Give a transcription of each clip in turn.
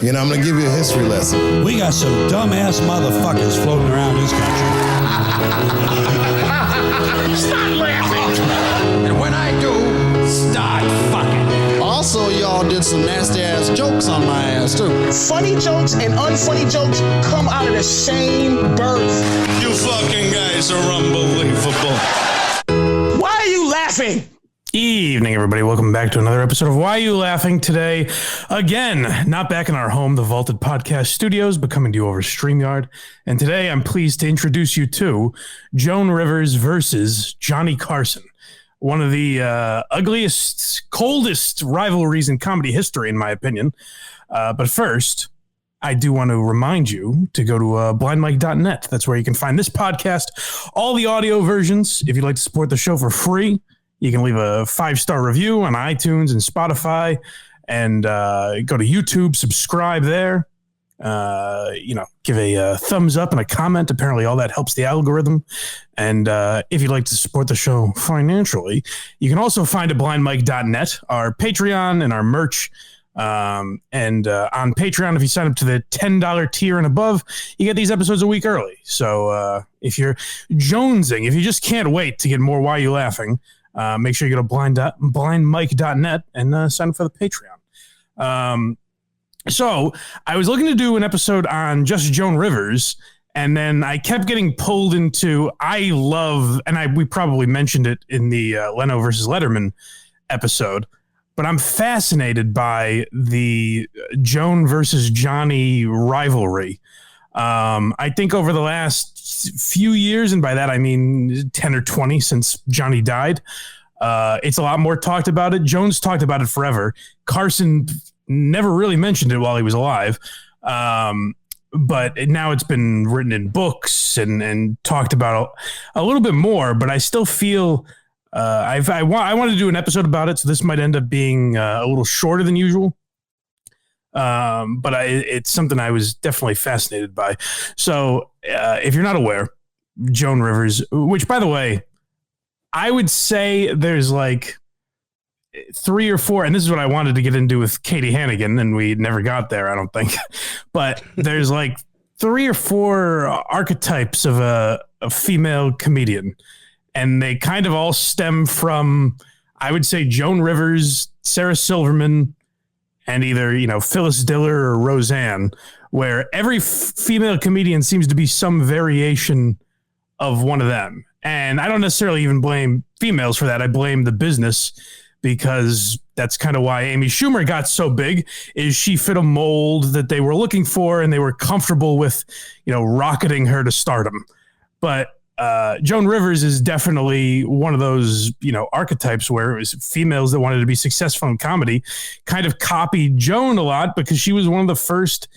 You know, I'm going to give you a history lesson. We got some dumbass motherfuckers floating around this country. Stop laughing! And when I do, start fucking. Also, y'all did some nasty ass jokes on my ass too. Funny jokes and unfunny jokes come out of the same birth. You fucking guys are unbelievable. Why are you laughing? Evening, everybody. Welcome back to another episode of Why You Laughing today. Again, not back in our home, the Vaulted Podcast Studios, but coming to you over StreamYard. And today I'm pleased to introduce you to Joan Rivers versus Johnny Carson. One of the ugliest, coldest rivalries in comedy history, in my opinion. But first, I do want to remind you to go to blindmike.net. That's where you can find this podcast, all the audio versions. If you'd like to support the show for free, you can leave a 5-star review on iTunes and Spotify, and go to YouTube, subscribe there. Give a thumbs up and a comment. Apparently all that helps the algorithm. And if you'd like to support the show financially, you can also find at blindmike.net our Patreon and our merch. On Patreon, if you sign up to the $10 tier and above, you get these episodes a week early. So if you're jonesing, if you just can't wait to get more Why You Laughing, make sure you go to blindmike.net and sign up for the Patreon. So I was looking to do an episode on just Joan Rivers, and then I kept getting pulled into, we probably mentioned it in the Leno versus Letterman episode, but I'm fascinated by the Joan versus Johnny rivalry. I think over the last few years, and by that I mean 10 or 20 since Johnny died, it's a lot more talked about it. Joan's talked about it forever. Carson never really mentioned it while he was alive, but now it's been written in books and talked about a little bit more. But I still feel I wanted to do an episode about it, so this might end up being a little shorter than usual. But it's something I was definitely fascinated by. So if you're not aware, Joan Rivers, which, by the way, I would say there's like 3 or 4, and this is what I wanted to get into with Katie Hannigan, and we never got there, I don't think. But there's like 3 or 4 archetypes of a female comedian, and they kind of all stem from, I would say, Joan Rivers, Sarah Silverman, and either, Phyllis Diller or Roseanne, where every female comedian seems to be some variation of one of them. And I don't necessarily even blame females for that. I blame the business, because that's kind of why Amy Schumer got so big, is she fit a mold that they were looking for, and they were comfortable with, rocketing her to stardom. But Joan Rivers is definitely one of those, archetypes where it was females that wanted to be successful in comedy kind of copied Joan a lot, because she was one of the first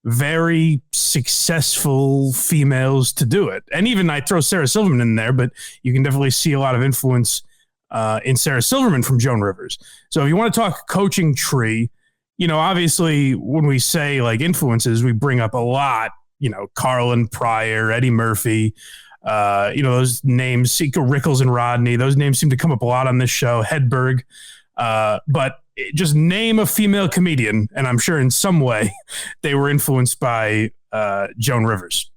very successful females to do it. And even I throw Sarah Silverman in there, but you can definitely see a lot of influence in Sarah Silverman from Joan Rivers. So if you want to talk coaching tree, obviously when we say like influences, we bring up a lot, Carlin Pryor, Eddie Murphy, those names, Rickles and Rodney, those names seem to come up a lot on this show, Hedberg, but just name a female comedian, and I'm sure in some way they were influenced by Joan Rivers.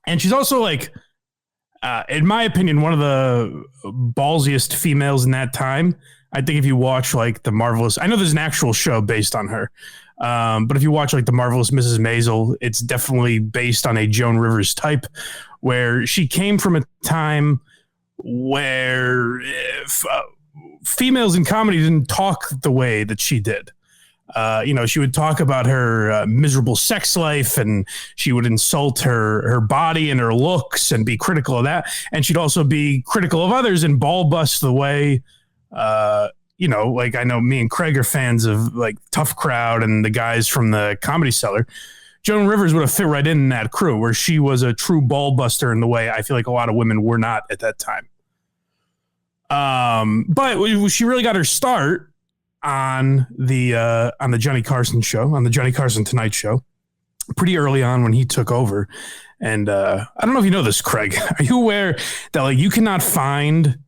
And she's also like, in my opinion, one of the ballsiest females in that time. I think if you watch like The Marvelous, I know there's an actual show based on her, but if you watch like The Marvelous Mrs. Maisel, it's definitely based on a Joan Rivers type, where she came from a time where females in comedy didn't talk the way that she did. She would talk about her miserable sex life, and she would insult her body and her looks and be critical of that. And she'd also be critical of others and ball bust the way, like I know me and Craig are fans of like Tough Crowd and the guys from the Comedy Cellar. Joan Rivers would have fit right in that crew, where she was a true ball buster in the way I feel like a lot of women were not at that time. But she really got her start on the Johnny Carson show, on the Johnny Carson Tonight Show, pretty early on when he took over. And I don't know if you know this, Craig. Are you aware that like you cannot find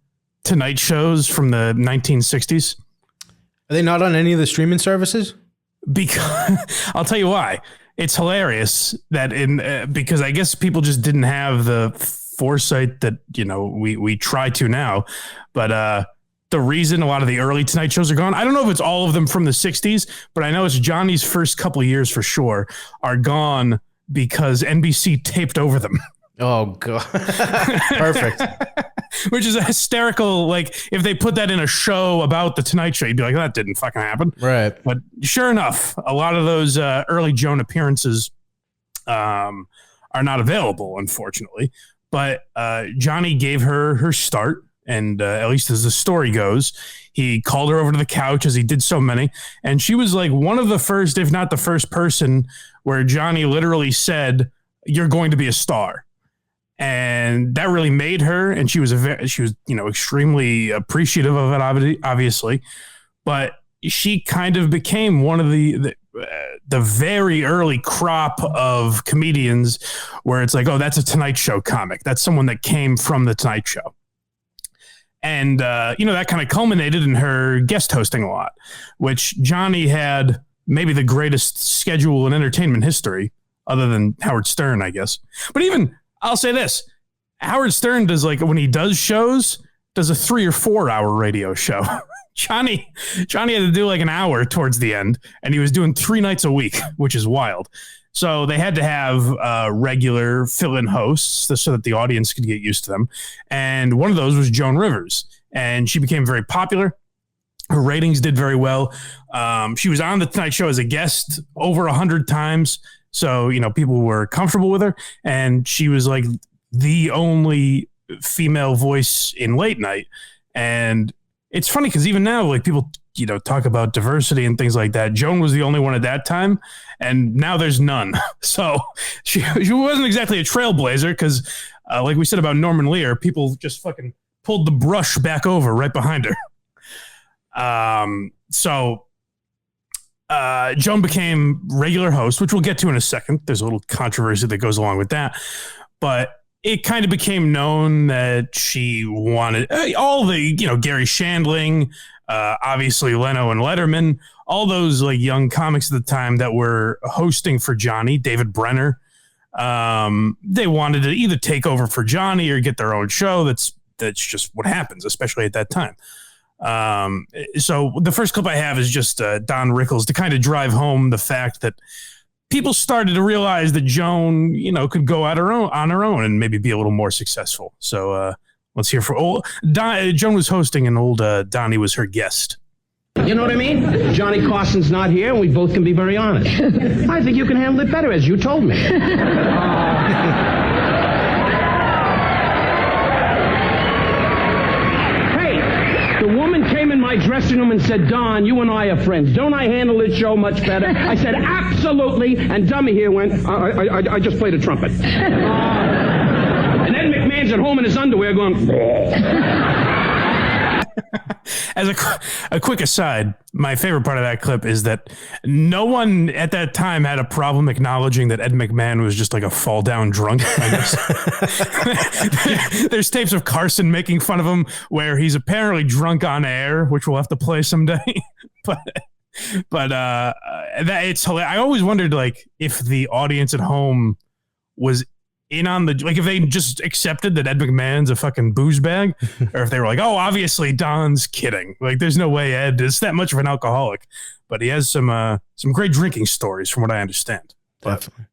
Tonight shows from the 1960s? Are they not on any of the streaming services? because I'll tell you why. It's hilarious that because I guess people just didn't have the foresight that, we try to now, but the reason a lot of the early Tonight shows are gone, I don't know if it's all of them from the 60s, but I know it's Johnny's first couple of years for sure are gone because NBC taped over them. Oh, God. Perfect. Which is a hysterical, like, if they put that in a show about the Tonight Show, you'd be like, that didn't fucking happen. Right. But sure enough, a lot of those early Joan appearances are not available, unfortunately. But Johnny gave her start, and at least as the story goes, he called her over to the couch, as he did so many, and she was like one of the first, if not the first person, where Johnny literally said, "You're going to be a star." And that really made her, and she was extremely appreciative of it, obviously. But she kind of became one of the very early crop of comedians where it's like, oh, that's a Tonight Show comic. That's someone that came from the Tonight Show. And, that kind of culminated in her guest hosting a lot, which Johnny had maybe the greatest schedule in entertainment history, other than Howard Stern, I guess. But even... I'll say this. Howard Stern does, like, when he does shows, does a 3 or 4 hour radio show. Johnny had to do like an hour towards the end, and he was doing 3 nights a week, which is wild. So they had to have regular fill-in hosts so that the audience could get used to them. And one of those was Joan Rivers, and she became very popular. Her ratings did very well. She was on the Tonight Show as a guest over 100 times. So, people were comfortable with her, and she was like the only female voice in late night. And it's funny because even now, like, people, talk about diversity and things like that. Joan was the only one at that time, and now there's none. So she wasn't exactly a trailblazer because, like we said about Norman Lear, people just fucking pulled the brush back over right behind her. Joan became regular host, which we'll get to in a second. There's a little controversy that goes along with that. But it kind of became known that she wanted all the, Gary Shandling, obviously Leno and Letterman, all those like young comics at the time that were hosting for Johnny, David Brenner. They wanted to either take over for Johnny or get their own show. That's just what happens, especially at that time. So the first clip I have is just Don Rickles to kind of drive home the fact that people started to realize that Joan, could go on her own and maybe be a little more successful. So let's hear for Joan was hosting, and old Donnie was her guest. You know what I mean? Johnny Carson's not here, and we both can be very honest. I think you can handle it better, as you told me. The woman came in my dressing room and said, "Don, you and I are friends. Don't I handle this show much better?" I said, "Absolutely." And Dummy here went, I just played a trumpet. And Ed McMahon's at home in his underwear going, As a quick aside, my favorite part of that clip is that no one at that time had a problem acknowledging that Ed McMahon was just like a fall down drunk, I guess. There's tapes of Carson making fun of him where he's apparently drunk on air, which we'll have to play someday. but that it's hilarious. I always wondered, like, if the audience at home was in on the, like, if they just accepted that Ed McMahon's a fucking booze bag, or if they were like, oh, obviously Don's kidding. Like, there's no way Ed is that much of an alcoholic, but he has some great drinking stories from what I understand. Definitely.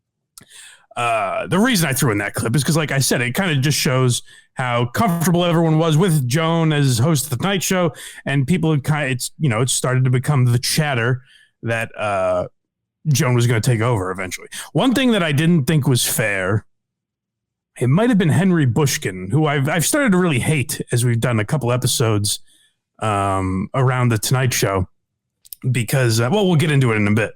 The reason I threw in that clip is because, like I said, it kind of just shows how comfortable everyone was with Joan as host of the Tonight Show, and people had it started to become the chatter that Joan was going to take over eventually. One thing that I didn't think was fair, it might have been Henry Bushkin, who I've started to really hate as we've done a couple episodes around the Tonight Show, because, we'll get into it in a bit.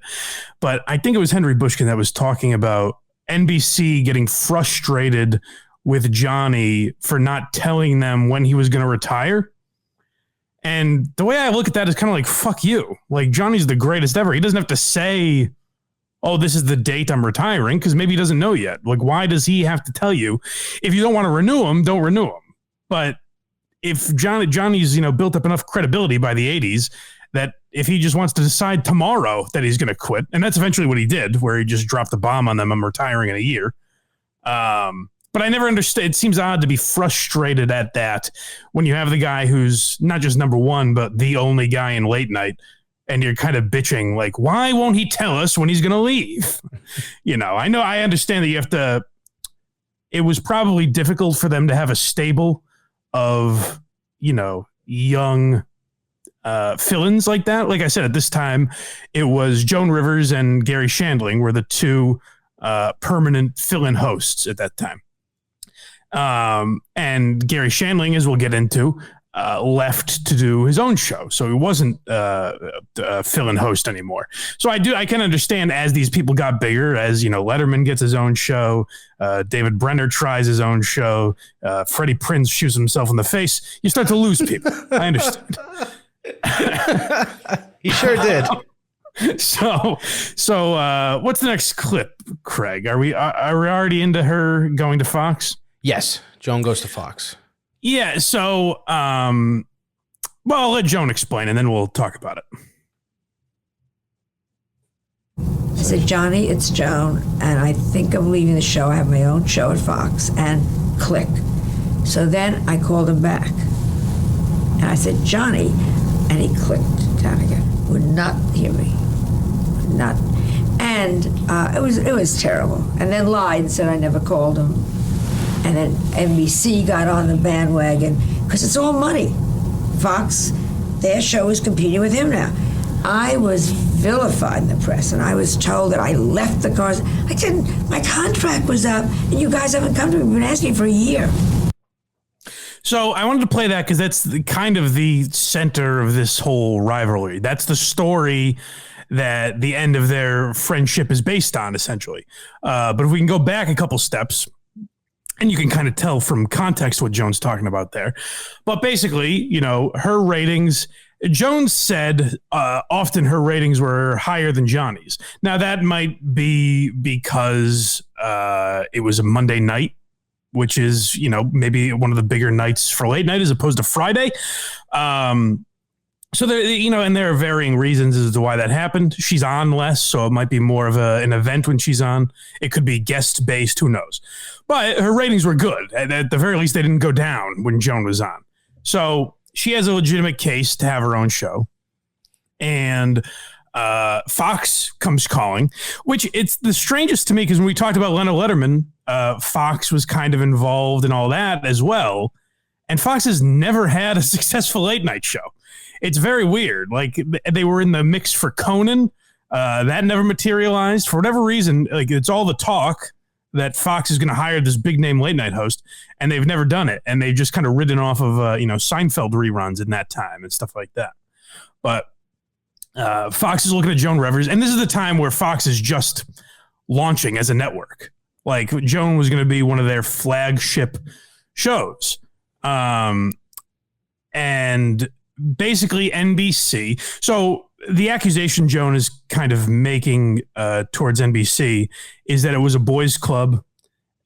But I think it was Henry Bushkin that was talking about NBC getting frustrated with Johnny for not telling them when he was going to retire. And the way I look at that is kind of like, fuck you. Like, Johnny's the greatest ever. He doesn't have to say, oh, this is the date I'm retiring, because maybe he doesn't know yet. Like, why does he have to tell you? If you don't want to renew him, don't renew him. But if Johnny's, built up enough credibility by the 80s that if he just wants to decide tomorrow that he's going to quit, and that's eventually what he did, where he just dropped the bomb on them, I'm retiring in a year. But I never understood. It seems odd to be frustrated at that when you have the guy who's not just number one, but the only guy in late night, and you're kind of bitching, like, why won't he tell us when he's going to leave? I understand that you have to. It was probably difficult for them to have a stable of, young fill-ins like that. Like I said, at this time, it was Joan Rivers and Gary Shandling were the two permanent fill-in hosts at that time. And Gary Shandling, as we'll get into, left to do his own show. So he wasn't a fill-in host anymore. So I can understand as these people got bigger, as, Letterman gets his own show, David Brenner tries his own show, Freddie Prinze shoots himself in the face. You start to lose people. I understand. He sure did. So what's the next clip, Craig? Are we already into her going to Fox? Yes. Joan goes to Fox. Yeah. So, I'll let Joan explain and then we'll talk about it. I said, Johnny, it's Joan, and I think I'm leaving the show. I have my own show at Fox, and click. So then I called him back, and I said, Johnny, and he clicked down again. Would not hear me. Would not. And it was terrible. And then lied and said I never called him. And then NBC got on the bandwagon because it's all money. Fox, their show is competing with him now. I was vilified in the press, and I was told that I left the cars. I didn't. My contract was up, and you guys haven't come to me. You've been asking me for a year. So I wanted to play that because that's kind of the center of this whole rivalry. That's the story that the end of their friendship is based on, essentially. But if we can go back a couple steps, and you can kind of tell from context what Joan's talking about there. But basically, her ratings, Joan said often her ratings were higher than Johnny's. Now, that might be because it was a Monday night, which is, maybe one of the bigger nights for late night as opposed to Friday. So there, and there are varying reasons as to why that happened. She's on less, so it might be more of an event when she's on. It could be guest based, who knows? But her ratings were good. At the very least, they didn't go down when Joan was on. So she has a legitimate case to have her own show. And Fox comes calling, which it's the strangest to me because when we talked about Leno Letterman, Fox was kind of involved in all that as well. And Fox has never had a successful late night show. It's very weird. Like they were in the mix for Conan. That never materialized for whatever reason. Like it's all the talk that Fox is going to hire this big name late night host, and they've never done it. And they've just kind of ridden off of, Seinfeld reruns in that time and stuff like that. But Fox is looking at Joan Rivers, and this is the time where Fox is just launching as a network. Like Joan was going to be one of their flagship shows. And basically NBC. So the accusation Joan is kind of making towards NBC is that it was a boys club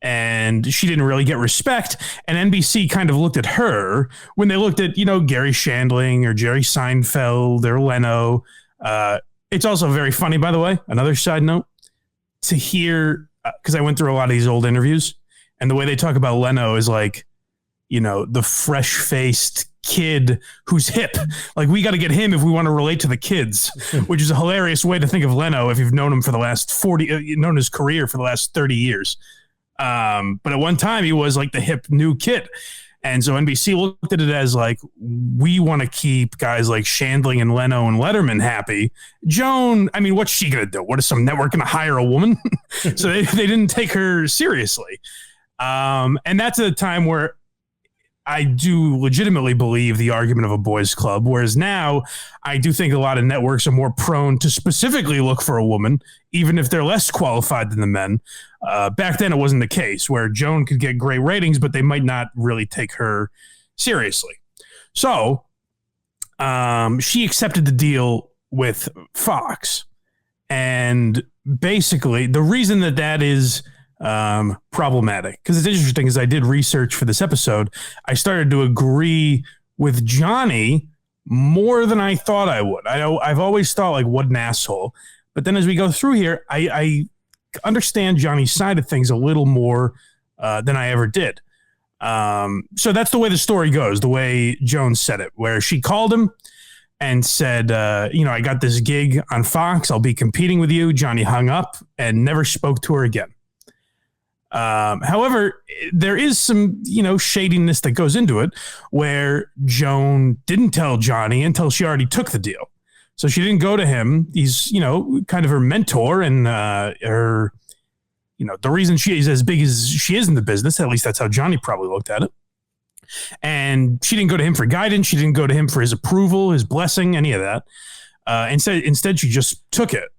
and she didn't really get respect. And NBC kind of looked at her when they looked at, Gary Shandling or Jerry Seinfeld or Leno. It's also very funny, by the way, another side note, to hear, because I went through a lot of these old interviews, and the way they talk about Leno is like, the fresh-faced kid who's hip. Like, we got to get him if we want to relate to the kids, which is a hilarious way to think of Leno if you've known him for the last 40, known his career for the last 30 years. But at one time, he was like the hip new kid. And so NBC looked at it as like, we want to keep guys like Shandling and Leno and Letterman happy. Joan, I mean, what's she going to do? What is some network going to hire a woman? So they didn't take her seriously. And that's at a time where I do legitimately believe the argument of a boys club, whereas now I do think a lot of networks are more prone to specifically look for a woman, even if they're less qualified than the men. Back then, it wasn't the case, where Joan could get great ratings, but they might not really take her seriously. So she accepted the deal with Fox. And basically, the reason that is problematic, because it's interesting, as I did research for this episode, I started to agree with Johnny more than I thought I would. I've always thought, like, what an asshole. But then as we go through here, I understand Johnny's side of things a little more than I ever did. So that's the way the story goes, the way Joan said it, where she called him and said, I got this gig on Fox. I'll be competing with you. Johnny hung up and never spoke to her again. However, there is some, shadiness that goes into it where Joan didn't tell Johnny until she already took the deal. So she didn't go to him. He's, kind of her mentor and her, the reason she is as big as she is in the business, at least that's how Johnny probably looked at it. And she didn't go to him for guidance. She didn't go to him for his approval, his blessing, any of that. Instead, she just took it.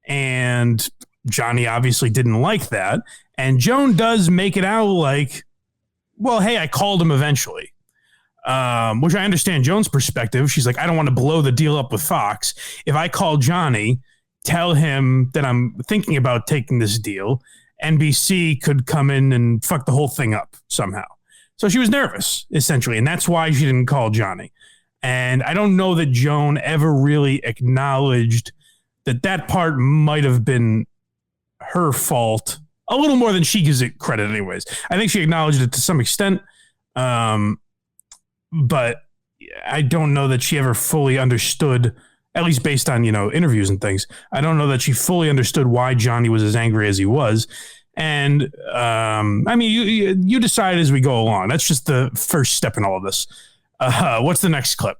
And Johnny obviously didn't like that. And Joan does make it out like, well, hey, I called him eventually. Which I understand Joan's perspective. She's like, I don't want to blow the deal up with Fox. If I call Johnny, tell him that I'm thinking about taking this deal, NBC could come in and fuck the whole thing up somehow. So she was nervous, essentially, and that's why she didn't call Johnny. And I don't know that Joan ever really acknowledged that part might have been her fault, a little more than she gives it credit anyways. I think she acknowledged it to some extent, but I don't know that she ever fully understood, at least based on, interviews and things. I don't know that she fully understood why Johnny was as angry as he was. And, you decide as we go along. That's just the first step in all of this. What's the next clip?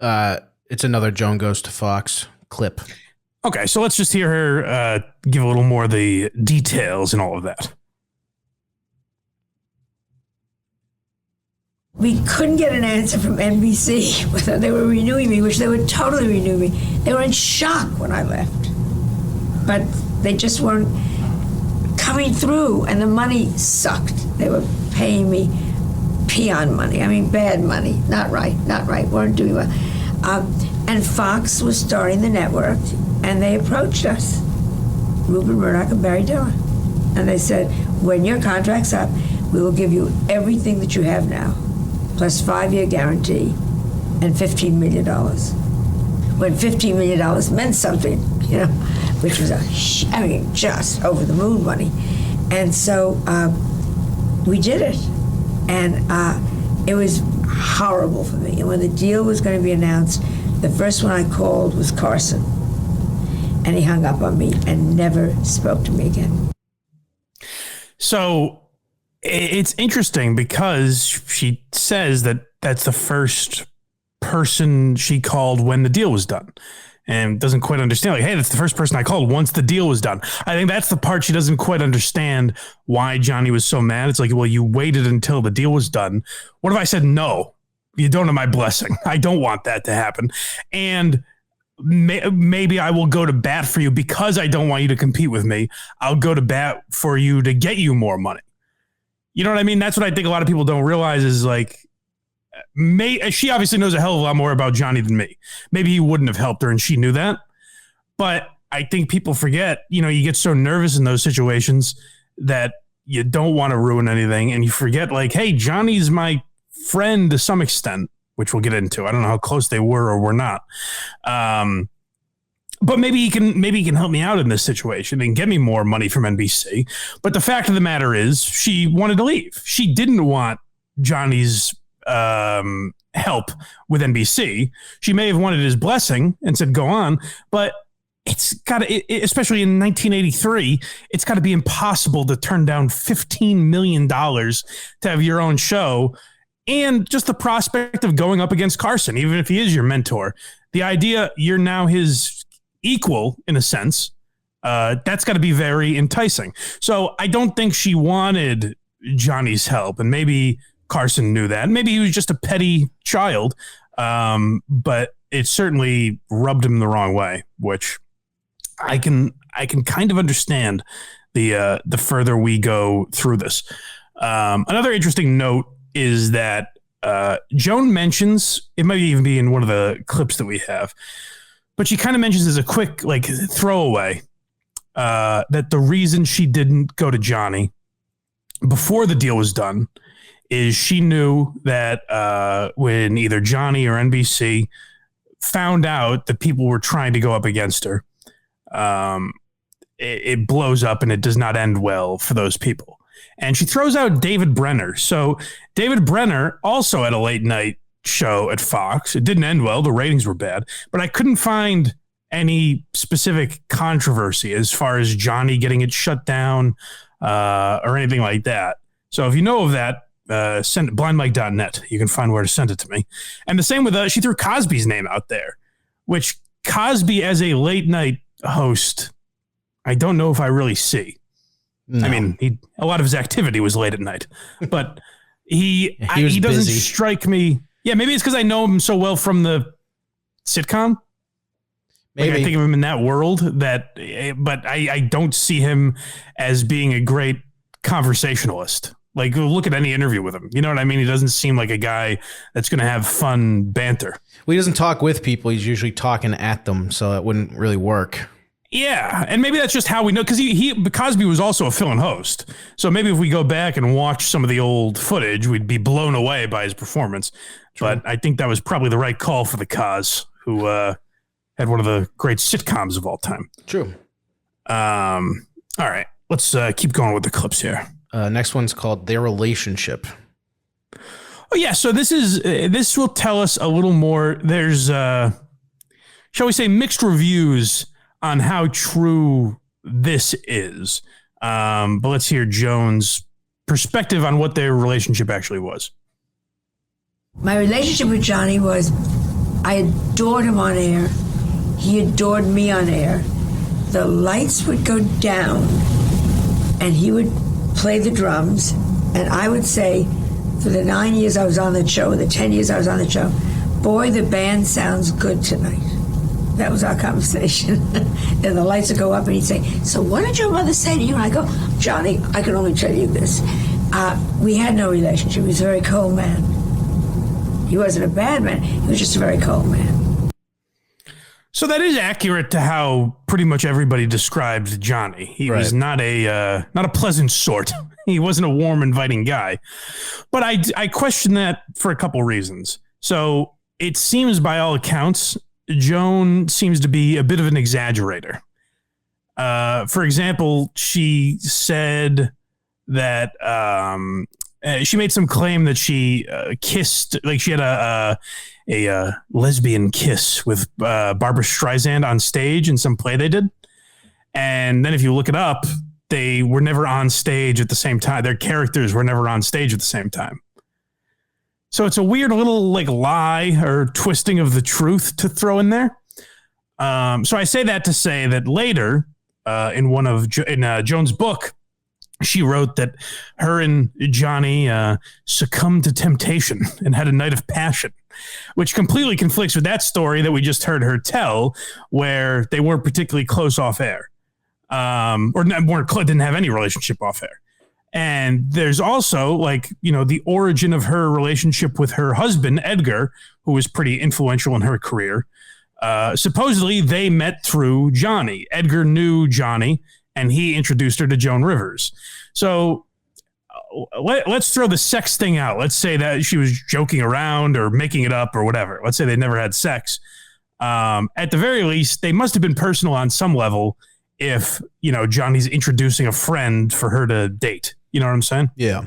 It's another Joan Goes to Fox clip. Okay, so let's just hear her give a little more of the details and all of that. We couldn't get an answer from NBC whether they were renewing me, which they would totally renew me. They were in shock when I left. But they just weren't coming through, and the money sucked. They were paying me peon money. Bad money. Not right. Weren't doing well. And Fox was starting the network, and they approached us, Rupert Murdoch and Barry Diller. And they said, when your contract's up, we will give you everything that you have now, plus 5-year guarantee and $15 million. When $15 million meant something, which was just over the moon money. And so we did it. And it was horrible for me. And when the deal was going to be announced, the first one I called was Carson. And he hung up on me and never spoke to me again. So it's interesting because she says that that's the first person she called when the deal was done, and doesn't quite understand, like, hey, that's the first person I called once the deal was done. I think that's the part she doesn't quite understand, why Johnny was so mad. It's like, well, you waited until the deal was done. What if I said, no, you don't have my blessing? I don't want that to happen. And maybe I will go to bat for you because I don't want you to compete with me. I'll go to bat for you to get you more money. You know what I mean? That's what I think a lot of people don't realize is, like, she obviously knows a hell of a lot more about Johnny than me. Maybe he wouldn't have helped her and she knew that. But I think people forget, you get so nervous in those situations that you don't want to ruin anything. And you forget, like, hey, Johnny's my friend to some extent, which we'll get into. I don't know how close they were or were not. But maybe he can help me out in this situation and get me more money from NBC. But the fact of the matter is, she wanted to leave. She didn't want Johnny's help with NBC. She may have wanted his blessing and said, go on, but it's got to, especially in 1983, it's got to be impossible to turn down $15 million to have your own show. And just the prospect of going up against Carson, even if he is your mentor, the idea you're now his equal in a sense, that's got to be very enticing. So I don't think she wanted Johnny's help, and maybe Carson knew that. Maybe he was just a petty child, but it certainly rubbed him the wrong way, which I can kind of understand the further we go through this. Another interesting note is that Joan mentions, it might even be in one of the clips that we have, but she kind of mentions as a quick, like, throwaway that the reason she didn't go to Johnny before the deal was done is she knew that when either Johnny or NBC found out that people were trying to go up against her, it blows up and it does not end well for those people. And she throws out David Brenner. So David Brenner also had a late night show at Fox. It didn't end well. The ratings were bad, but I couldn't find any specific controversy as far as Johnny getting it shut down or anything like that. So if you know of that, send it blindmike.net. You can find where to send it to me. And the same with she threw Cosby's name out there, which Cosby as a late night host, I don't know if I really see. No. I mean, a lot of his activity was late at night, but he doesn't busy. Strike me. Yeah, maybe it's because I know him so well from the sitcom. Maybe. Like I think of him in that world, but I don't see him as being a great conversationalist. Like, look at any interview with him. You know what I mean? He doesn't seem like a guy that's going to have fun banter. Well, he doesn't talk with people. He's usually talking at them, so it wouldn't really work. Yeah, and maybe that's just how we know, because Cosby was also a fill-in host. So maybe if we go back and watch some of the old footage, we'd be blown away by his performance. True. But I think that was probably the right call for the Cos, who had one of the great sitcoms of all time. True. All right, let's keep going with the clips here. Next one's called Their Relationship. Oh, yeah, so this will tell us a little more. There's, shall we say, mixed reviews on how true this is. But let's hear Joan's perspective on what their relationship actually was. My relationship with Johnny was, I adored him on air. He adored me on air. The lights would go down and he would play the drums. And I would say, for the 9 years I was on the show, the 10 years I was on the show, boy, the band sounds good tonight. That was our conversation. And the lights would go up and he'd say, so what did your mother say to you? And I go, Johnny, I can only tell you this. We had no relationship. He was a very cold man. He wasn't a bad man. He was just a very cold man. So that is accurate to how pretty much everybody described Johnny. He was not a pleasant sort. He wasn't a warm, inviting guy. But I question that for a couple reasons. So it seems, by all accounts, Joan seems to be a bit of an exaggerator. For example, she said that she made some claim that she kissed, like she had a lesbian kiss with Barbra Streisand on stage in some play they did. And then if you look it up, they were never on stage at the same time. Their characters were never on stage at the same time. So it's a weird little like lie or twisting of the truth to throw in there. So I say that to say that later in Joan's book, she wrote that her and Johnny succumbed to temptation and had a night of passion, which completely conflicts with that story that we just heard her tell, where they weren't particularly close off air, or didn't have any relationship off air. And there's also, like, you know, the origin of her relationship with her husband, Edgar, who was pretty influential in her career. Supposedly, they met through Johnny. Edgar knew Johnny, and he introduced her to Joan Rivers. So let's throw the sex thing out. Let's say that she was joking around or making it up or whatever. Let's say they never had sex. At the very least, they must have been personal on some level if, you know, Johnny's introducing a friend for her to date. You know what I'm saying? Yeah.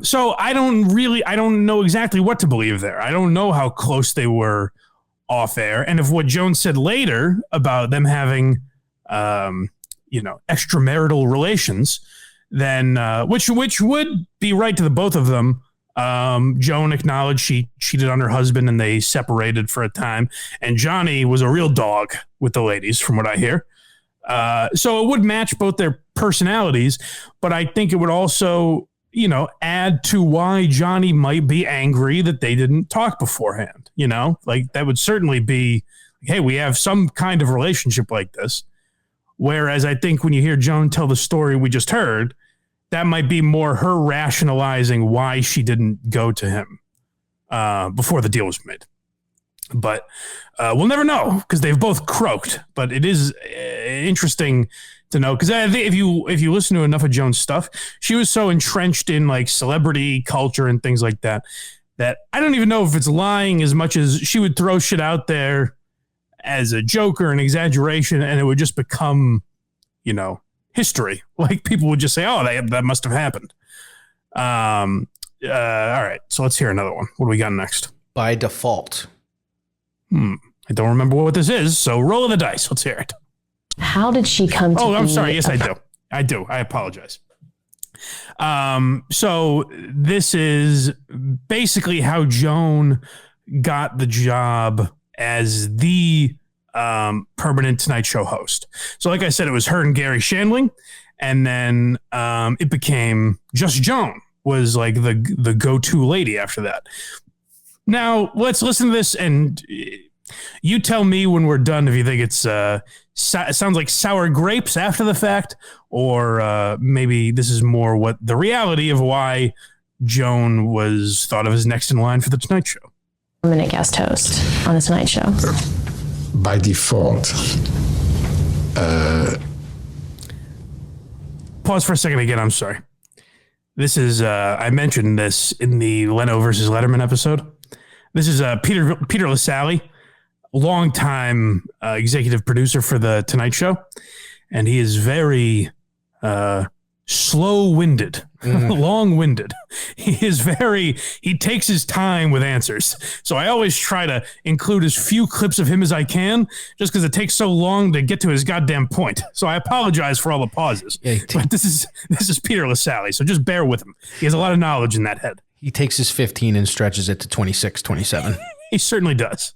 So I don't know exactly what to believe there. I don't know how close they were off air. And if what Joan said later about them having, extramarital relations, then, which would be right to the both of them. Joan acknowledged she cheated on her husband and they separated for a time. And Johnny was a real dog with the ladies, from what I hear. So it would match both their personalities, but I think it would also, you know, add to why Johnny might be angry that they didn't talk beforehand. You know, like that would certainly be, hey, we have some kind of relationship like this. Whereas I think when you hear Joan tell the story we just heard, that might be more her rationalizing why she didn't go to him before the deal was made. But we'll never know because they've both croaked. But it is interesting to know because I think if you listen to enough of Joan's stuff, she was so entrenched in like celebrity culture and things like that I don't even know if it's lying as much as she would throw shit out there as a joke or an exaggeration, and it would just become, history. Like people would just say, "Oh, that must have happened." All right, so let's hear another one. What do we got next? By default. I don't remember what this is, so roll the dice. Let's hear it. How did she come to I'm be sorry. Yes, I do. I apologize. So this is basically how Joan got the job as the permanent Tonight Show host. So like I said, it was her and Gary Shandling, and then it became just Joan was like the go-to lady after that. Now let's listen to this, and you tell me when we're done if you think it's it sounds like sour grapes after the fact, or maybe this is more what the reality of why Joan was thought of as next in line for the Tonight Show. Permanent guest host on the Tonight Show. By default. Pause for a second again. I'm sorry. This is I mentioned this in the Leno versus Letterman episode. This is Peter Lasalle, longtime executive producer for the Tonight Show, and he is very slow-winded, long-winded. He takes his time with answers. So I always try to include as few clips of him as I can, just because it takes so long to get to his goddamn point. So I apologize for all the pauses. Yeah, but this is Peter Lasalle, so just bear with him. He has a lot of knowledge in that head. He takes his 15 and stretches it to 26, 27. He certainly does.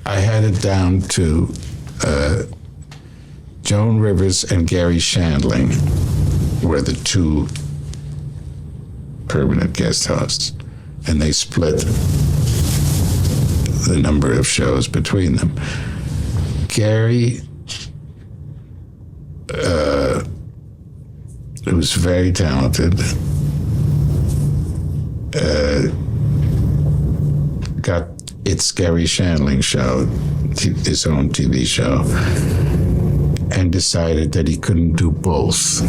I had it down to Joan Rivers and Gary Shandling were the two permanent guest hosts, and they split the number of shows between them. Gary was very talented, got It's Gary Shandling show, his own TV show, and decided that he couldn't do both.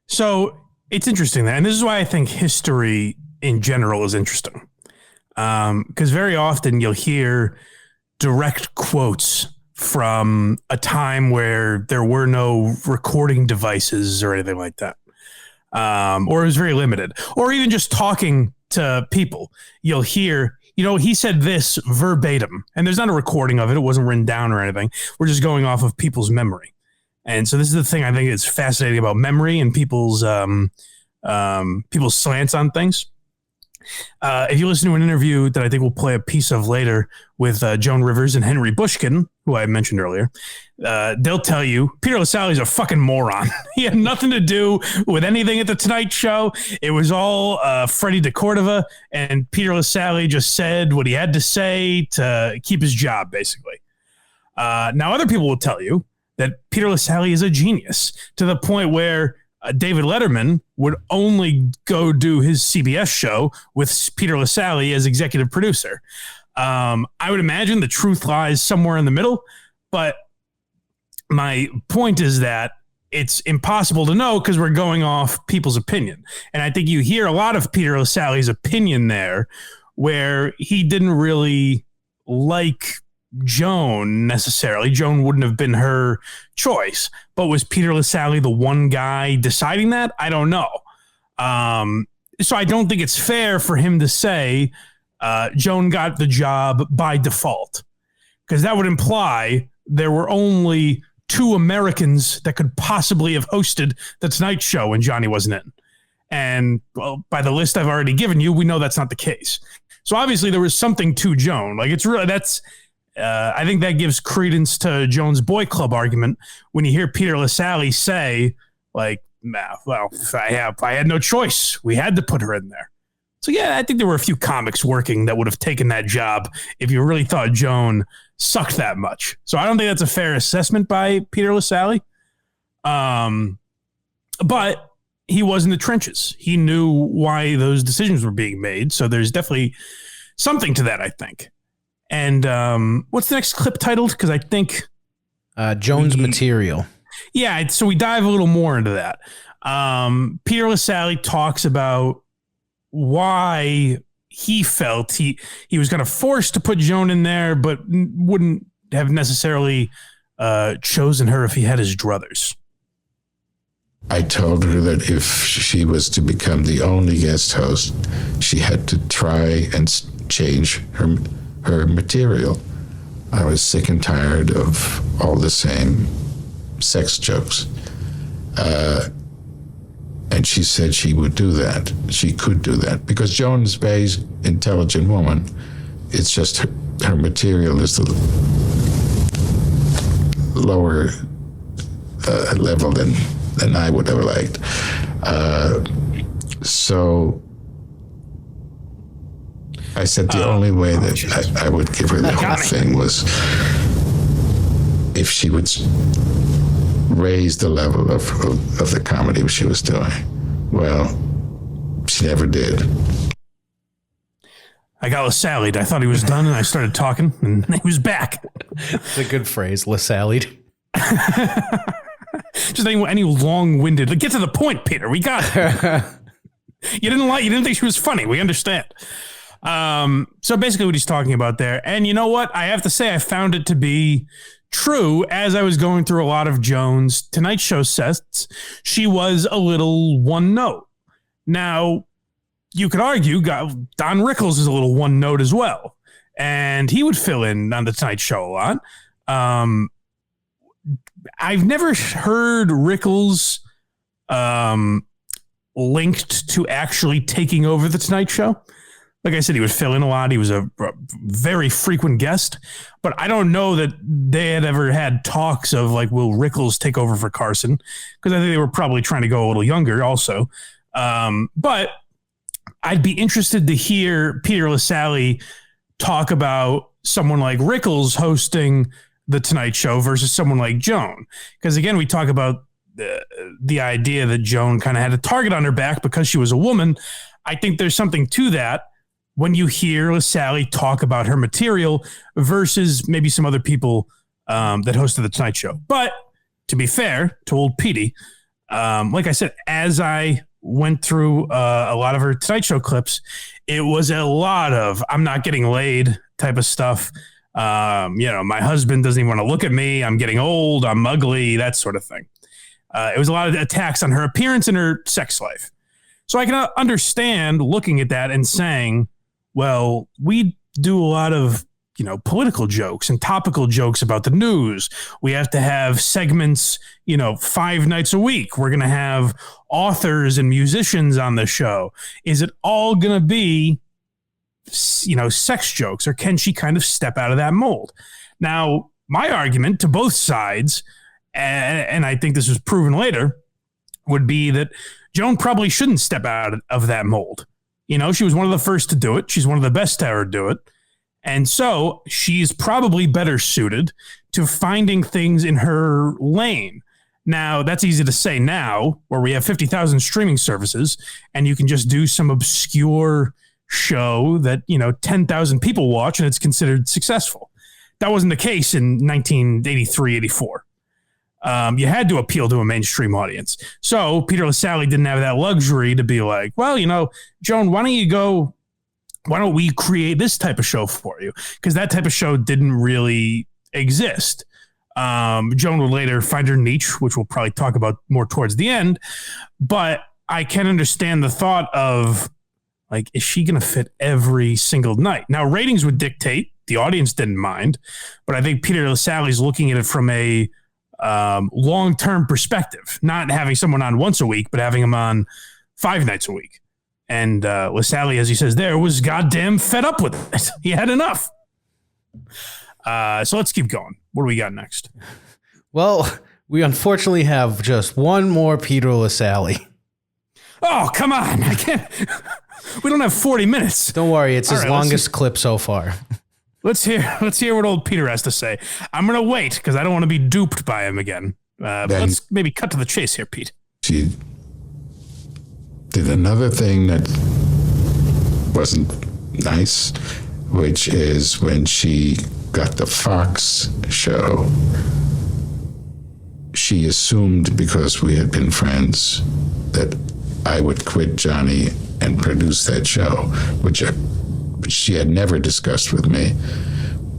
So it's interesting that, and this is why I think history in general is interesting. Because very often you'll hear direct quotes from a time where there were no recording devices or anything like that. Or it was very limited, or even just talking to people, you'll hear, he said this verbatim, and there's not a recording of it. It wasn't written down or anything. We're just going off of people's memory. And so this is the thing I think is fascinating about memory and people's slants on things. If you listen to an interview that I think we'll play a piece of later with Joan Rivers and Henry Bushkin, who I mentioned earlier, they'll tell you Peter Lasalle is a fucking moron. He had nothing to do with anything at the Tonight Show. It was all Freddie DeCordova, and Peter Lasalle just said what he had to say to keep his job, basically. Now, other people will tell you that Peter Lasalle is a genius to the point where David Letterman would only go do his CBS show with Peter Lasalle as executive producer. I would imagine the truth lies somewhere in the middle, but my point is that it's impossible to know because we're going off people's opinion. And I think you hear a lot of Peter Lasalle's opinion there where he didn't really like Joan necessarily. Joan wouldn't have been her choice, but was Peter Lasalle the one guy deciding that? I don't know. So I don't think it's fair for him to say Joan got the job by default, because that would imply there were only two Americans that could possibly have hosted the Tonight Show when Johnny wasn't in. And well, by the list I've already given you, we know that's not the case. So obviously there was something to Joan. Like it's really, I think that gives credence to Joan's boy club argument when you hear Peter Lasalle say, like, well, I had no choice. We had to put her in there. So, yeah, I think there were a few comics working that would have taken that job if you really thought Joan sucked that much. So I don't think that's a fair assessment by Peter Lasalle. But he was in the trenches. He knew why those decisions were being made. So there's definitely something to that, I think. And what's the next clip titled? Because I think Joan's material. Yeah, so we dive a little more into that. Peter LaSalle talks about why he felt he was kind of forced to put Joan in there, but wouldn't have necessarily chosen her if he had his druthers. I told her that if she was to become the only guest host, she had to try and change her material. I was sick and tired of all the same sex jokes. And she said she would do that. She could do that. Because Joan's a very intelligent woman. It's just her material is the lower level than I would have liked. So I said the only way that I would give her the whole thing was if she would raise the level of the comedy she was doing. Well, she never did. I got LaSallied. I thought he was done, and I started talking, and he was back. It's a good phrase, LaSallied. Just any long-winded. Get to the point, Peter. We got it. You didn't think she was funny. We understand. So basically what he's talking about there. And you know what? I have to say I found it to be true as I was going through a lot of Joan's Tonight Show sets. She was a little one note. Now, you could argue Don Rickles is a little one note as well. And he would fill in on the Tonight Show a lot. I've never heard Rickles linked to actually taking over the Tonight Show. Like I said, he would fill in a lot. He was a very frequent guest, but I don't know that they had ever had talks of like, will Rickles take over for Carson? Because I think they were probably trying to go a little younger also. But I'd be interested to hear Peter LaSalle talk about someone like Rickles hosting the Tonight Show versus someone like Joan. Because again, we talk about the idea that Joan kind of had a target on her back because she was a woman. I think there's something to that when you hear LaSalle talk about her material versus maybe some other people that hosted the Tonight Show. But to be fair to old Petey, like I said, as I went through a lot of her Tonight Show clips, it was a lot of I'm not getting laid type of stuff. My husband doesn't even want to look at me. I'm getting old. I'm ugly, that sort of thing. It was a lot of attacks on her appearance and her sex life. So I can understand looking at that and saying, well, we do a lot of, political jokes and topical jokes about the news. We have to have segments, 5 nights a week. We're going to have authors and musicians on the show. Is it all going to be, sex jokes, or can she kind of step out of that mold? Now, my argument to both sides, and I think this was proven later, would be that Joan probably shouldn't step out of that mold. She was one of the first to do it. She's one of the best to ever do it. And so she's probably better suited to finding things in her lane. Now, that's easy to say now, where we have 50,000 streaming services, and you can just do some obscure show that, 10,000 people watch and it's considered successful. That wasn't the case in 1983, 84. You had to appeal to a mainstream audience. So Peter LaSalle didn't have that luxury to be like, well, Joan, why don't we create this type of show for you? Because that type of show didn't really exist. Joan would later find her niche, which we'll probably talk about more towards the end. But I can understand the thought of, like, is she going to fit every single night? Now, ratings would dictate. The audience didn't mind. But I think Peter LaSalle is looking at it from a long-term perspective, not having someone on once a week, but having them on 5 nights a week. And LaSalle, as he says there, was goddamn fed up with it. He had enough. So let's keep going. What do we got next? Well, we unfortunately have just one more Peter LaSalle. Oh, come on. I can't. We don't have 40 minutes. Don't worry. It's his longest clip so far. Let's hear what old Peter has to say. I'm going to wait because I don't want to be duped by him again. But let's maybe cut to the chase here, Pete. She did another thing that wasn't nice, which is when she got the Fox show. She assumed, because we had been friends, that I would quit Johnny and produce that show, which she had never discussed with me.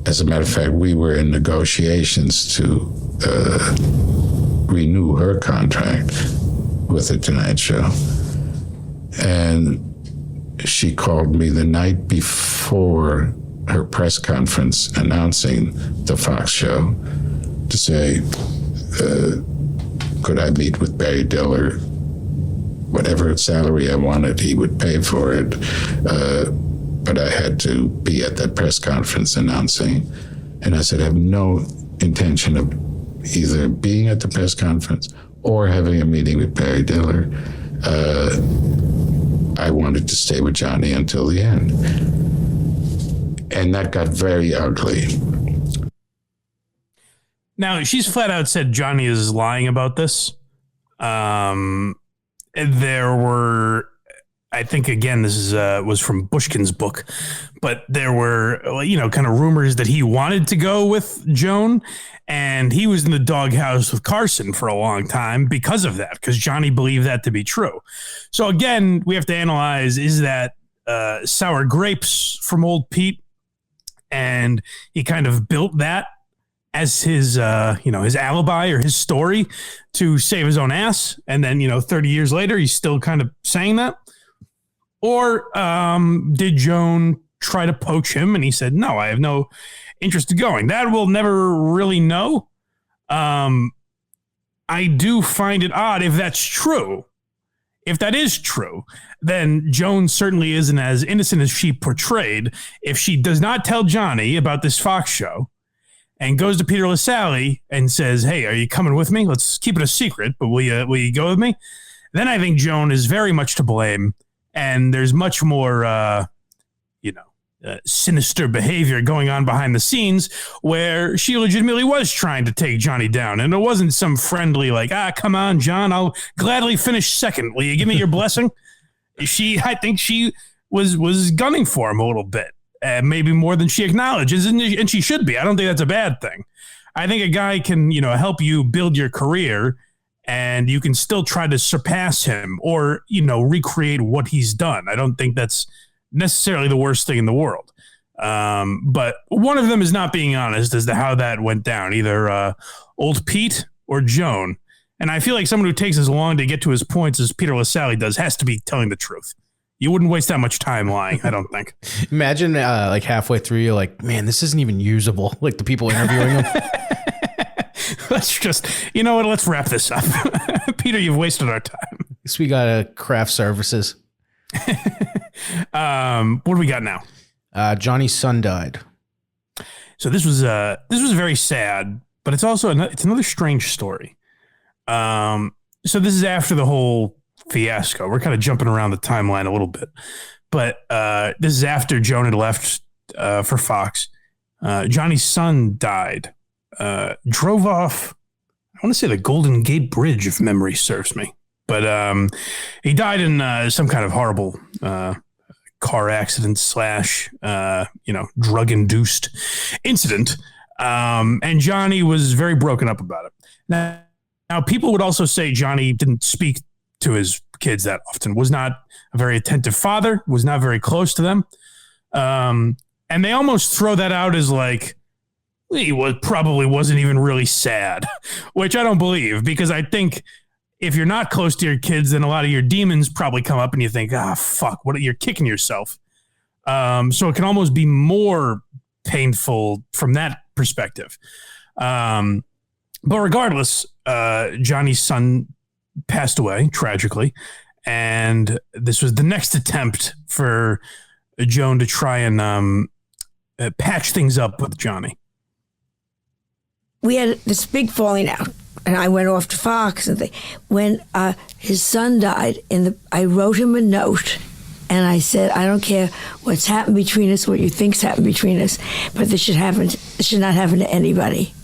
As a matter of fact, we were in negotiations to renew her contract with the Tonight Show. And she called me the night before her press conference announcing the Fox show to say, could I meet with Barry Diller? Whatever salary I wanted, he would pay for it. But I had to be at that press conference announcing. And I said, I have no intention of either being at the press conference or having a meeting with Barry Diller. I wanted to stay with Johnny until the end. And that got very ugly. Now, she's flat out said Johnny is lying about this. There were, I think, again, this is was from Bushkin's book, but there were, kind of rumors that he wanted to go with Joan, and he was in the doghouse with Carson for a long time because of that, because Johnny believed that to be true. So again, we have to analyze, is that sour grapes from old Pete, and he kind of built that as his, his alibi or his story to save his own ass. And then, 30 years later, he's still kind of saying that. Or did Joan try to poach him? And he said, no, I have no interest in going. That we'll never really know. I do find it odd if that's true. If that is true, then Joan certainly isn't as innocent as she portrayed. If she does not tell Johnny about this Fox show and goes to Peter LaSalle and says, hey, are you coming with me? Let's keep it a secret, but will you go with me? Then I think Joan is very much to blame. And there's much more, sinister behavior going on behind the scenes where she legitimately was trying to take Johnny down. And it wasn't some friendly, come on, John, I'll gladly finish second. Will you give me your blessing? I think she was gunning for him a little bit, maybe more than she acknowledges. And she should be. I don't think that's a bad thing. I think a guy can, help you build your career, and you can still try to surpass him or, recreate what he's done. I don't think that's necessarily the worst thing in the world. But one of them is not being honest as to how that went down, either old Pete or Joan. And I feel like someone who takes as long to get to his points as Peter LaSalle does has to be telling the truth. You wouldn't waste that much time lying, I don't think. Imagine halfway through, you're like, man, this isn't even usable. Like the people interviewing him. Let's just, let's wrap this up. Peter, you've wasted our time. Guess we got craft services. What do we got now? Johnny's son died. So this was very sad, but it's also it's another strange story. So this is after the whole fiasco. We're kind of jumping around the timeline a little bit, but this is after Joan had left for Fox. Johnny's son died. Drove off, I want to say the Golden Gate Bridge, if memory serves me. But he died in some kind of horrible car accident / drug-induced incident. And Johnny was very broken up about it. Now, people would also say Johnny didn't speak to his kids that often, was not a very attentive father, was not very close to them. And they almost throw that out as he probably wasn't even really sad, which I don't believe, because I think if you're not close to your kids, then a lot of your demons probably come up and you think, fuck, you're kicking yourself. So it can almost be more painful from that perspective. But regardless, Johnny's son passed away tragically. And this was the next attempt for Joan to try and patch things up with Johnny. We had this big falling out, and I went off to Fox. And when his son died, I wrote him a note, and I said, I don't care what's happened between us, what you think's happened between us, but this should not happen to anybody.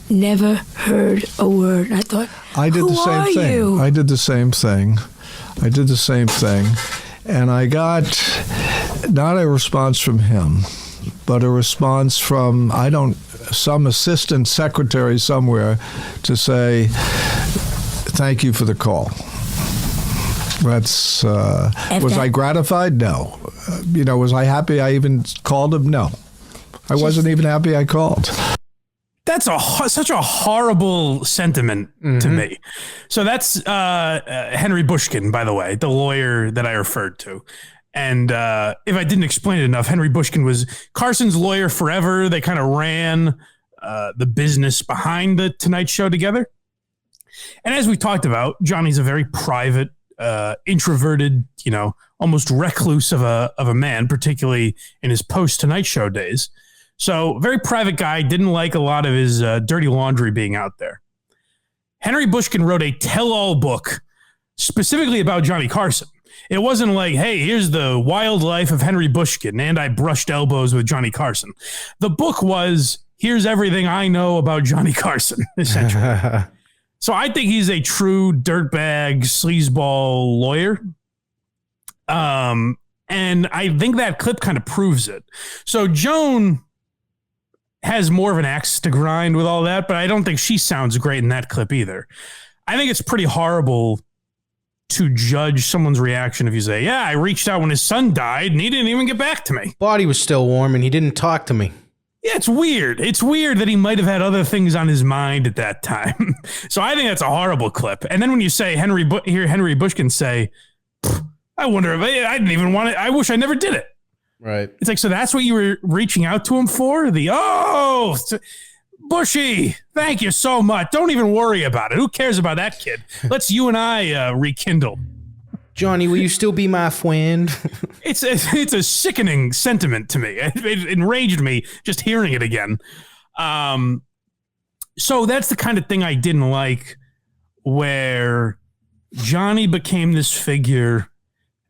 Never heard a word. I thought, I did the same thing. I did the same thing. And I got not a response from him, but a response from, some assistant secretary somewhere to say, thank you for the call. That's, was I gratified? No. Was I happy I even called him? No. I wasn't even happy I called. That's such a horrible sentiment to me. So that's Henry Bushkin, by the way, the lawyer that I referred to. And if I didn't explain it enough, Henry Bushkin was Carson's lawyer forever. They kind of ran the business behind the Tonight Show together. And as we talked about, Johnny's a very private, introverted, almost recluse of a man, particularly in his post-Tonight Show days. So very private guy, didn't like a lot of his dirty laundry being out there. Henry Bushkin wrote a tell-all book specifically about Johnny Carson. It wasn't like, hey, here's the wild life of Henry Bushkin, and I brushed elbows with Johnny Carson. The book was, here's everything I know about Johnny Carson, essentially. So I think he's a true dirtbag, sleazeball lawyer. And I think that clip kind of proves it. So Joan has more of an axe to grind with all that, but I don't think she sounds great in that clip either. I think it's pretty horrible to judge someone's reaction if you say, yeah, I reached out when his son died and he didn't even get back to me. Body was still warm and he didn't talk to me. Yeah, it's weird. It's weird that he might have had other things on his mind at that time. So I think that's a horrible clip. And then when you say Henry Bushkin say, I wonder if I didn't even want it. I wish I never did it. Right. It's like, so that's what you were reaching out to him for? Bushy, thank you so much. Don't even worry about it. Who cares about that kid? Let's you and I rekindle. Johnny, will you still be my friend? It's a sickening sentiment to me. It enraged me just hearing it again. So that's the kind of thing I didn't like, where Johnny became this figure,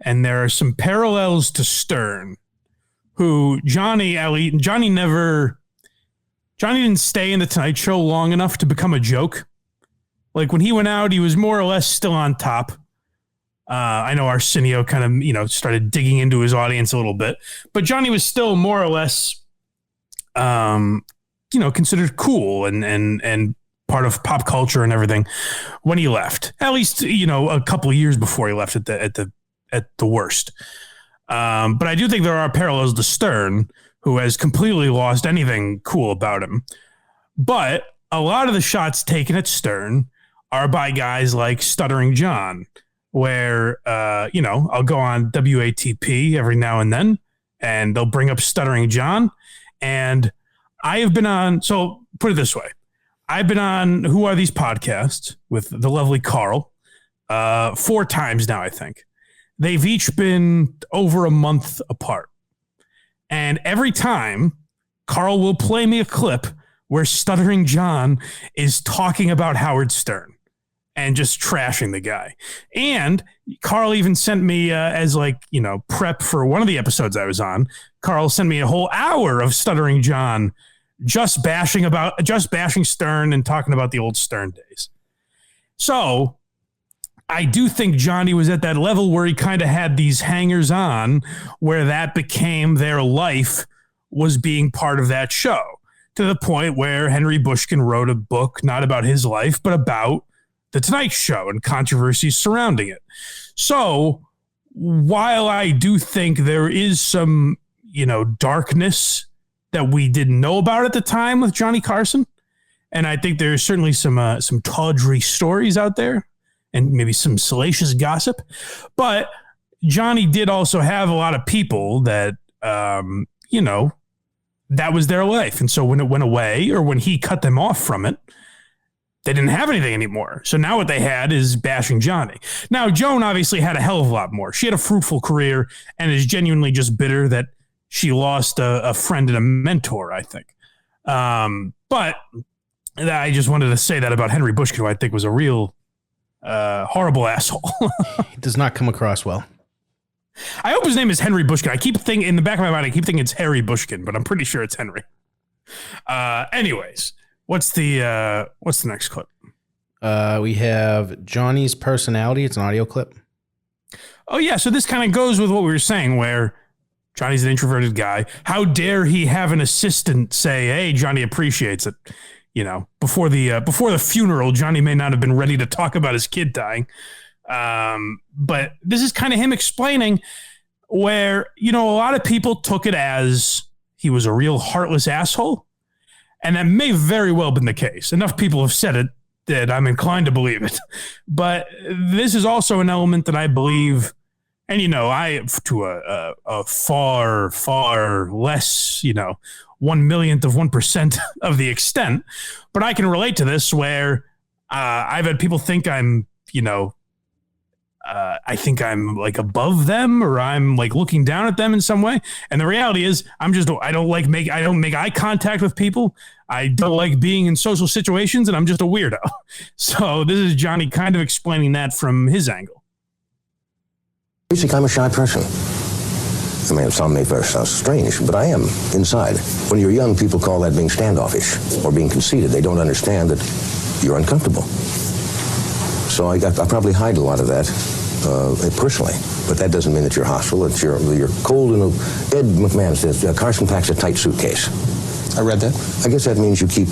and there are some parallels to Stern, who Johnny didn't stay in the Tonight Show long enough to become a joke. Like when he went out, he was more or less still on top. I know Arsenio kind of, started digging into his audience a little bit, but Johnny was still more or less, considered cool and part of pop culture and everything when he left. At least, a couple of years before he left at the worst. But I do think there are parallels to Stern, who has completely lost anything cool about him. But a lot of the shots taken at Stern are by guys like Stuttering John, where, I'll go on WATP every now and then, and they'll bring up Stuttering John. And I have been on, so put it this way. I've been on Who Are These Podcasts with the lovely Carl 4 times now, I think. They've each been over a month apart. And every time, Carl will play me a clip where Stuttering John is talking about Howard Stern and just trashing the guy. And Carl even sent me prep for one of the episodes I was on. Carl sent me a whole hour of Stuttering John just bashing Stern and talking about the old Stern days. So I do think Johnny was at that level where he kind of had these hangers on, where that became their life, was being part of that show, to the point where Henry Bushkin wrote a book, not about his life, but about the Tonight Show and controversies surrounding it. So while I do think there is some, darkness that we didn't know about at the time with Johnny Carson, and I think there's certainly some tawdry stories out there, and maybe some salacious gossip. But Johnny did also have a lot of people that, that was their life. And so when it went away, or when he cut them off from it, they didn't have anything anymore. So now what they had is bashing Johnny. Now, Joan obviously had a hell of a lot more. She had a fruitful career and is genuinely just bitter that she lost a friend and a mentor, I think. But I just wanted to say that about Henry Bushkin, who I think was a real horrible asshole. He does not come across well. I hope his name is Henry Bushkin. I keep thinking, in the back of my mind, it's Harry Bushkin, but I'm pretty sure it's Henry. Anyways, what's the next clip? We have Johnny's personality. It's an audio clip. Oh yeah, so this kind of goes with what we were saying, where Johnny's an introverted guy. How dare he have an assistant say, hey, Johnny appreciates it. You know, before the funeral, Johnny may not have been ready to talk about his kid dying. But this is kind of him explaining where, you know, a lot of people took it as he was a real heartless asshole. And that may very well have been the case. Enough people have said it that I'm inclined to believe it. But this is also an element that I believe, and, you know, to a far, far less, you know, 1/1,000,000th of 1% of the extent. But I can relate to this where I've had people think I'm, you know, I think I'm like above them, or I'm like looking down at them in some way. And the reality is I don't make eye contact with people. I don't like being in social situations, and I'm just a weirdo. So this is Johnny kind of explaining that from his angle. Basically, I'm a shy person. I mean, some may first sound strange, but I am inside. When you're young, people call that being standoffish or being conceited. They don't understand that you're uncomfortable. So I probably hide a lot of that personally, but that doesn't mean that you're hostile. That you're cold. And Ed McMahon says Carson packs a tight suitcase. I read that. I guess that means you keep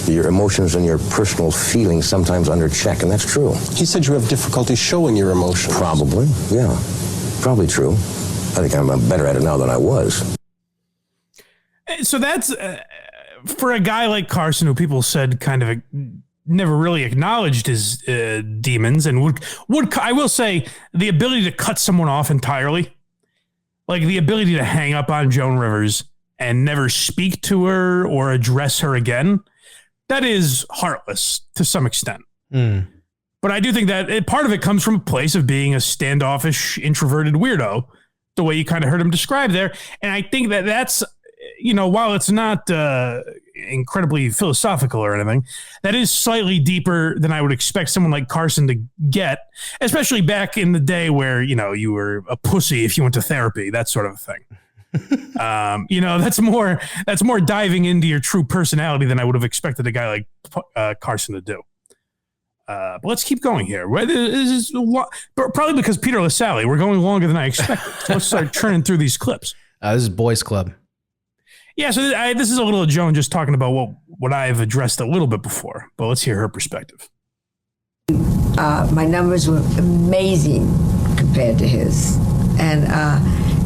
your emotions and your personal feelings sometimes under check, and that's true. He said you have difficulty showing your emotions. Probably, yeah, probably true. I think I'm better at it now than I was. So that's for a guy like Carson, who people said kind of never really acknowledged his demons, and would I will say the ability to cut someone off entirely, like the ability to hang up on Joan Rivers and never speak to her or address her again, that is heartless to some extent. But I do think that part of it comes from a place of being a standoffish, introverted weirdo, the way you kind of heard him described there. And I think that that's, you know, while it's not incredibly philosophical or anything, that is slightly deeper than I would expect someone like Carson to get, especially back in the day where, you know, you were a pussy if you went to therapy, that sort of thing. You know, that's more diving into your true personality than I would have expected a guy like Carson to do. But let's keep going here. This is probably because Peter LaSalle, we're going longer than I expected. So let's start churning through these clips. This is Boys Club. Yeah, so this is a little of Joan just talking about what I've addressed a little bit before, but let's hear her perspective. My numbers were amazing compared to his, and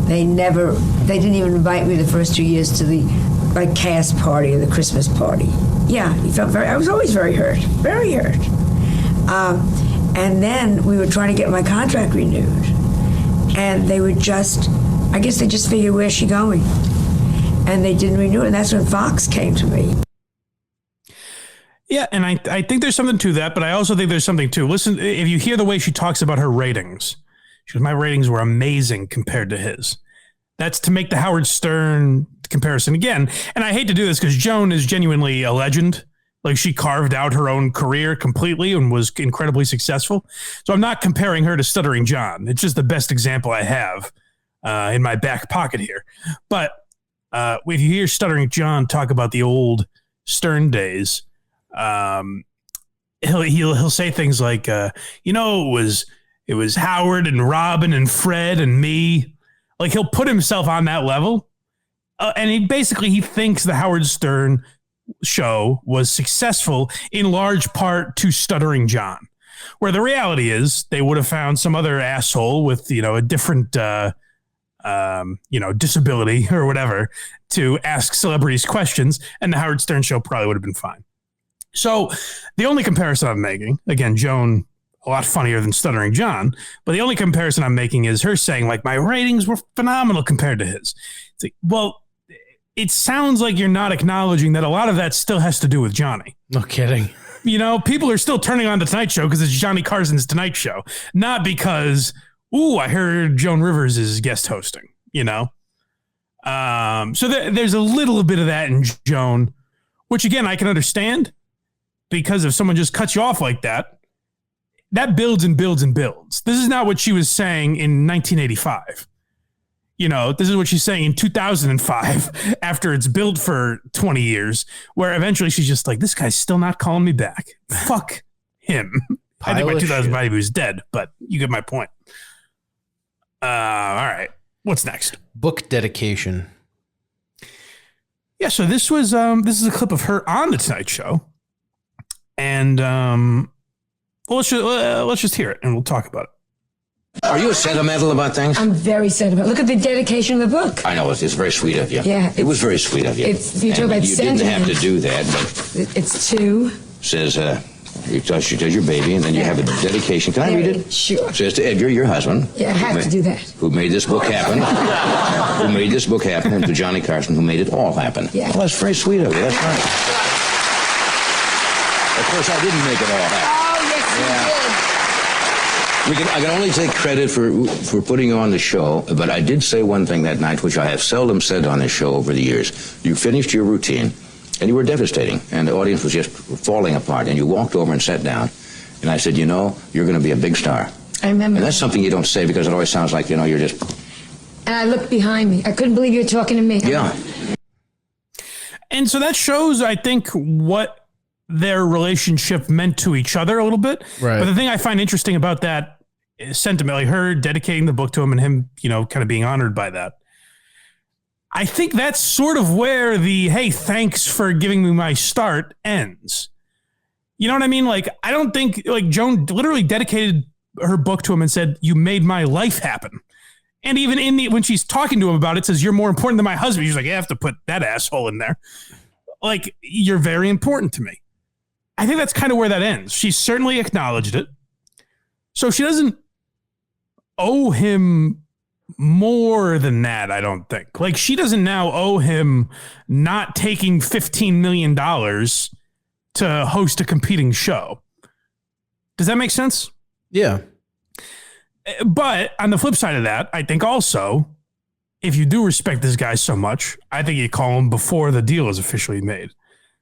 they didn't even invite me the first 2 years to the cast party or the Christmas party. Yeah, he felt I was always very hurt. And then we were trying to get my contract renewed, and they would I guess they just figured, where's she going? And they didn't renew it, and that's when Fox came to me. Yeah, and I think there's something to that, but I also think there's something too. Listen, if you hear the way she talks about her ratings, she goes, my ratings were amazing compared to his. That's to make the Howard Stern comparison again. And I hate to do this because Joan is genuinely a legend. Like, she carved out her own career completely and was incredibly successful. So I'm not comparing her to Stuttering John. It's just the best example I have in my back pocket here. But if you hear Stuttering John talk about the old Stern days, he'll say things like, you know, it was Howard and Robin and Fred and me. Like, he'll put himself on that level. And he thinks the Howard Stern show was successful in large part to Stuttering John, where the reality is they would have found some other asshole with, you know, a different, disability or whatever to ask celebrities questions, and the Howard Stern show probably would have been fine. So the only comparison I'm making, again, Joan, a lot funnier than Stuttering John, but the only comparison I'm making is her saying, like, my ratings were phenomenal compared to his. It's like, well, it sounds like you're not acknowledging that a lot of that still has to do with Johnny. No kidding. You know, people are still turning on the Tonight Show because it's Johnny Carson's Tonight Show, not because, I heard Joan Rivers is guest hosting, you know? So there's a little bit of that in Joan, which, again, I can understand, because if someone just cuts you off like that, that builds and builds and builds. This is not what she was saying in 1985. You know, this is what she's saying in 2005 after it's built for 20 years, where eventually she's just like, this guy's still not calling me back. Fuck him. I think by 2005 he was dead, but you get my point. All right. What's next? Book dedication. Yeah, so this was this is a clip of her on the Tonight Show, and let's just hear it and we'll talk about it. Are you sentimental about things? I'm very sentimental. Look at the dedication of the book. I know, it's very sweet of you. Yeah. It was very sweet of you. You talk about you didn't have to sentiment. do that, but It's two. says, she does your baby, and then you have a dedication. Can I read it? Sure. It says to Edgar, your husband. Yeah, I have to do that. Who made this book happen. Who made this book happen, and to Johnny Carson, who made it all happen. Yeah. Well, that's very sweet of you. That's right. Of course, I didn't make it all happen. Oh, yes, you did. I can only take credit for putting you on the show, but I did say one thing that night, which I have seldom said on this show over the years. You finished your routine, and you were devastating, and the audience was just falling apart, and you walked over and sat down, and I said, you're going to be a big star. I remember. And that's something you don't say because it always sounds like, you're just... And I looked behind me. I couldn't believe you were talking to me. Yeah. And so that shows, I think, what their relationship meant to each other a little bit. Right. But the thing I find interesting about that sentiment, like her dedicating the book to him and him, kind of being honored by that. I think that's sort of where the, hey, thanks for giving me my start ends. You know what I mean? Like, I don't think, like, Joan literally dedicated her book to him and said, you made my life happen. And even when she's talking to him about it, says, you're more important than my husband. She's like, I have to put that asshole in there. Like, you're very important to me. I think that's kind of where that ends. She certainly acknowledged it. So she doesn't owe him more than that, I don't think. Like, she doesn't now owe him not taking $15 million to host a competing show. Does that make sense? Yeah. But on the flip side of that, I think also, if you do respect this guy so much, I think you call him before the deal is officially made.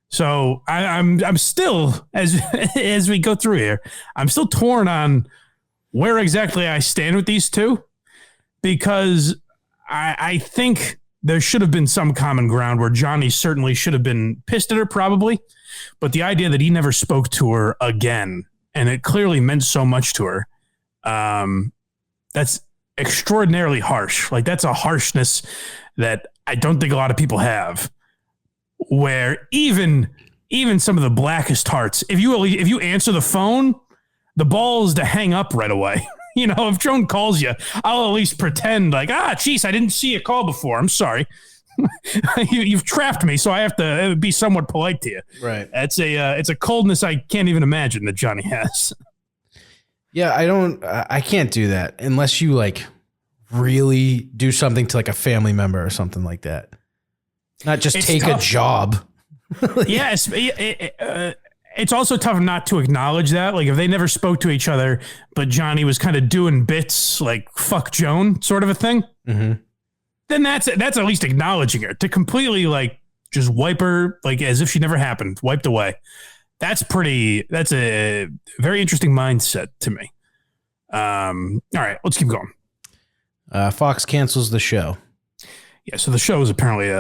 So I'm still, as we go through here, I'm still torn on where exactly I stand with these two, because I think there should have been some common ground where Johnny certainly should have been pissed at her, probably. But the idea that he never spoke to her again, and it clearly meant so much to her, that's extraordinarily harsh. Like, that's a harshness that I don't think a lot of people have, where even some of the blackest hearts, if you answer the phone, the ball is to hang up right away. If Joan calls you, I'll at least pretend like, geez, I didn't see a call before. I'm sorry. You've trapped me, so I have to be somewhat polite to you. Right. It's a coldness I can't even imagine that Johnny has. Yeah, I can't do that unless you like really do something to like a family member or something like that. Not just take a job. Yeah, it's also tough not to acknowledge that. Like, if they never spoke to each other, but Johnny was kind of doing bits like "fuck Joan" sort of a thing, then that's at least acknowledging her. To completely like just wipe her like as if she never happened, wiped away. That's a very interesting mindset to me. All right, let's keep going. Fox cancels the show. Yeah, so the show is apparently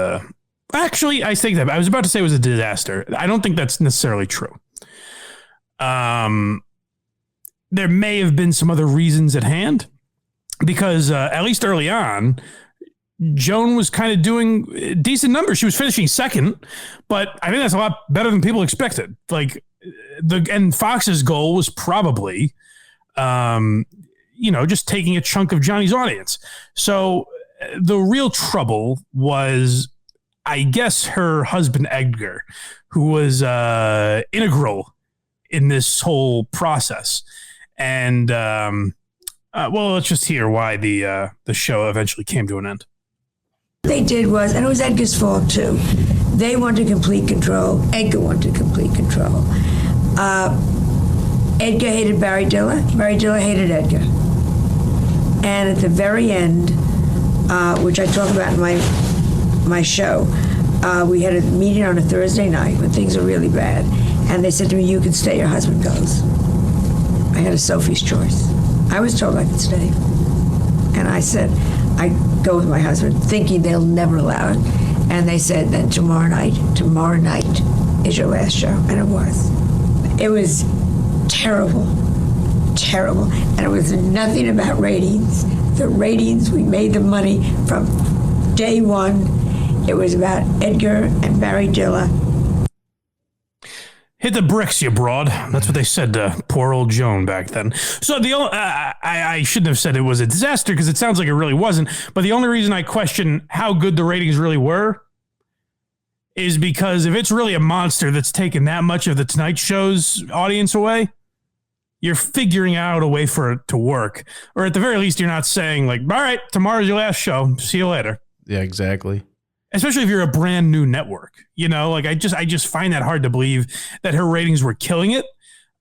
actually, I think that I was about to say it was a disaster. I don't think that's necessarily true. There may have been some other reasons at hand, because at least early on, Joan was kind of doing decent numbers. She was finishing second, but I think that's a lot better than people expected. Like, and Fox's goal was probably, just taking a chunk of Johnny's audience. So the real trouble was, I guess, her husband, Edgar, who was integral in this whole process. And, let's just hear why the show eventually came to an end. They did was, and it was Edgar's fault too, they wanted complete control. Edgar wanted complete control. Edgar hated Barry Diller. Barry Diller hated Edgar. And at the very end, which I talk about in my show, we had a meeting on a Thursday night when things were really bad. And they said to me, you can stay, your husband goes. I had a Sophie's choice. I was told I could stay. And I said, I go with my husband, thinking they'll never allow it. And they said, then tomorrow night is your last show. And it was. It was terrible, terrible. And it was nothing about ratings. the ratings. We made the money from day one. It was about Edgar and Barry Diller. Hit the bricks, you broad. That's what they said to poor old Joan back then. So I shouldn't have said it was a disaster because it sounds like it really wasn't. But the only reason I question how good the ratings really were is because if it's really a monster that's taken that much of the Tonight Show's audience away, you're figuring out a way for it to work. Or at the very least, you're not saying like, all right, tomorrow's your last show. See you later. Yeah, exactly. Especially if you're a brand new network, like I just find that hard to believe that her ratings were killing it.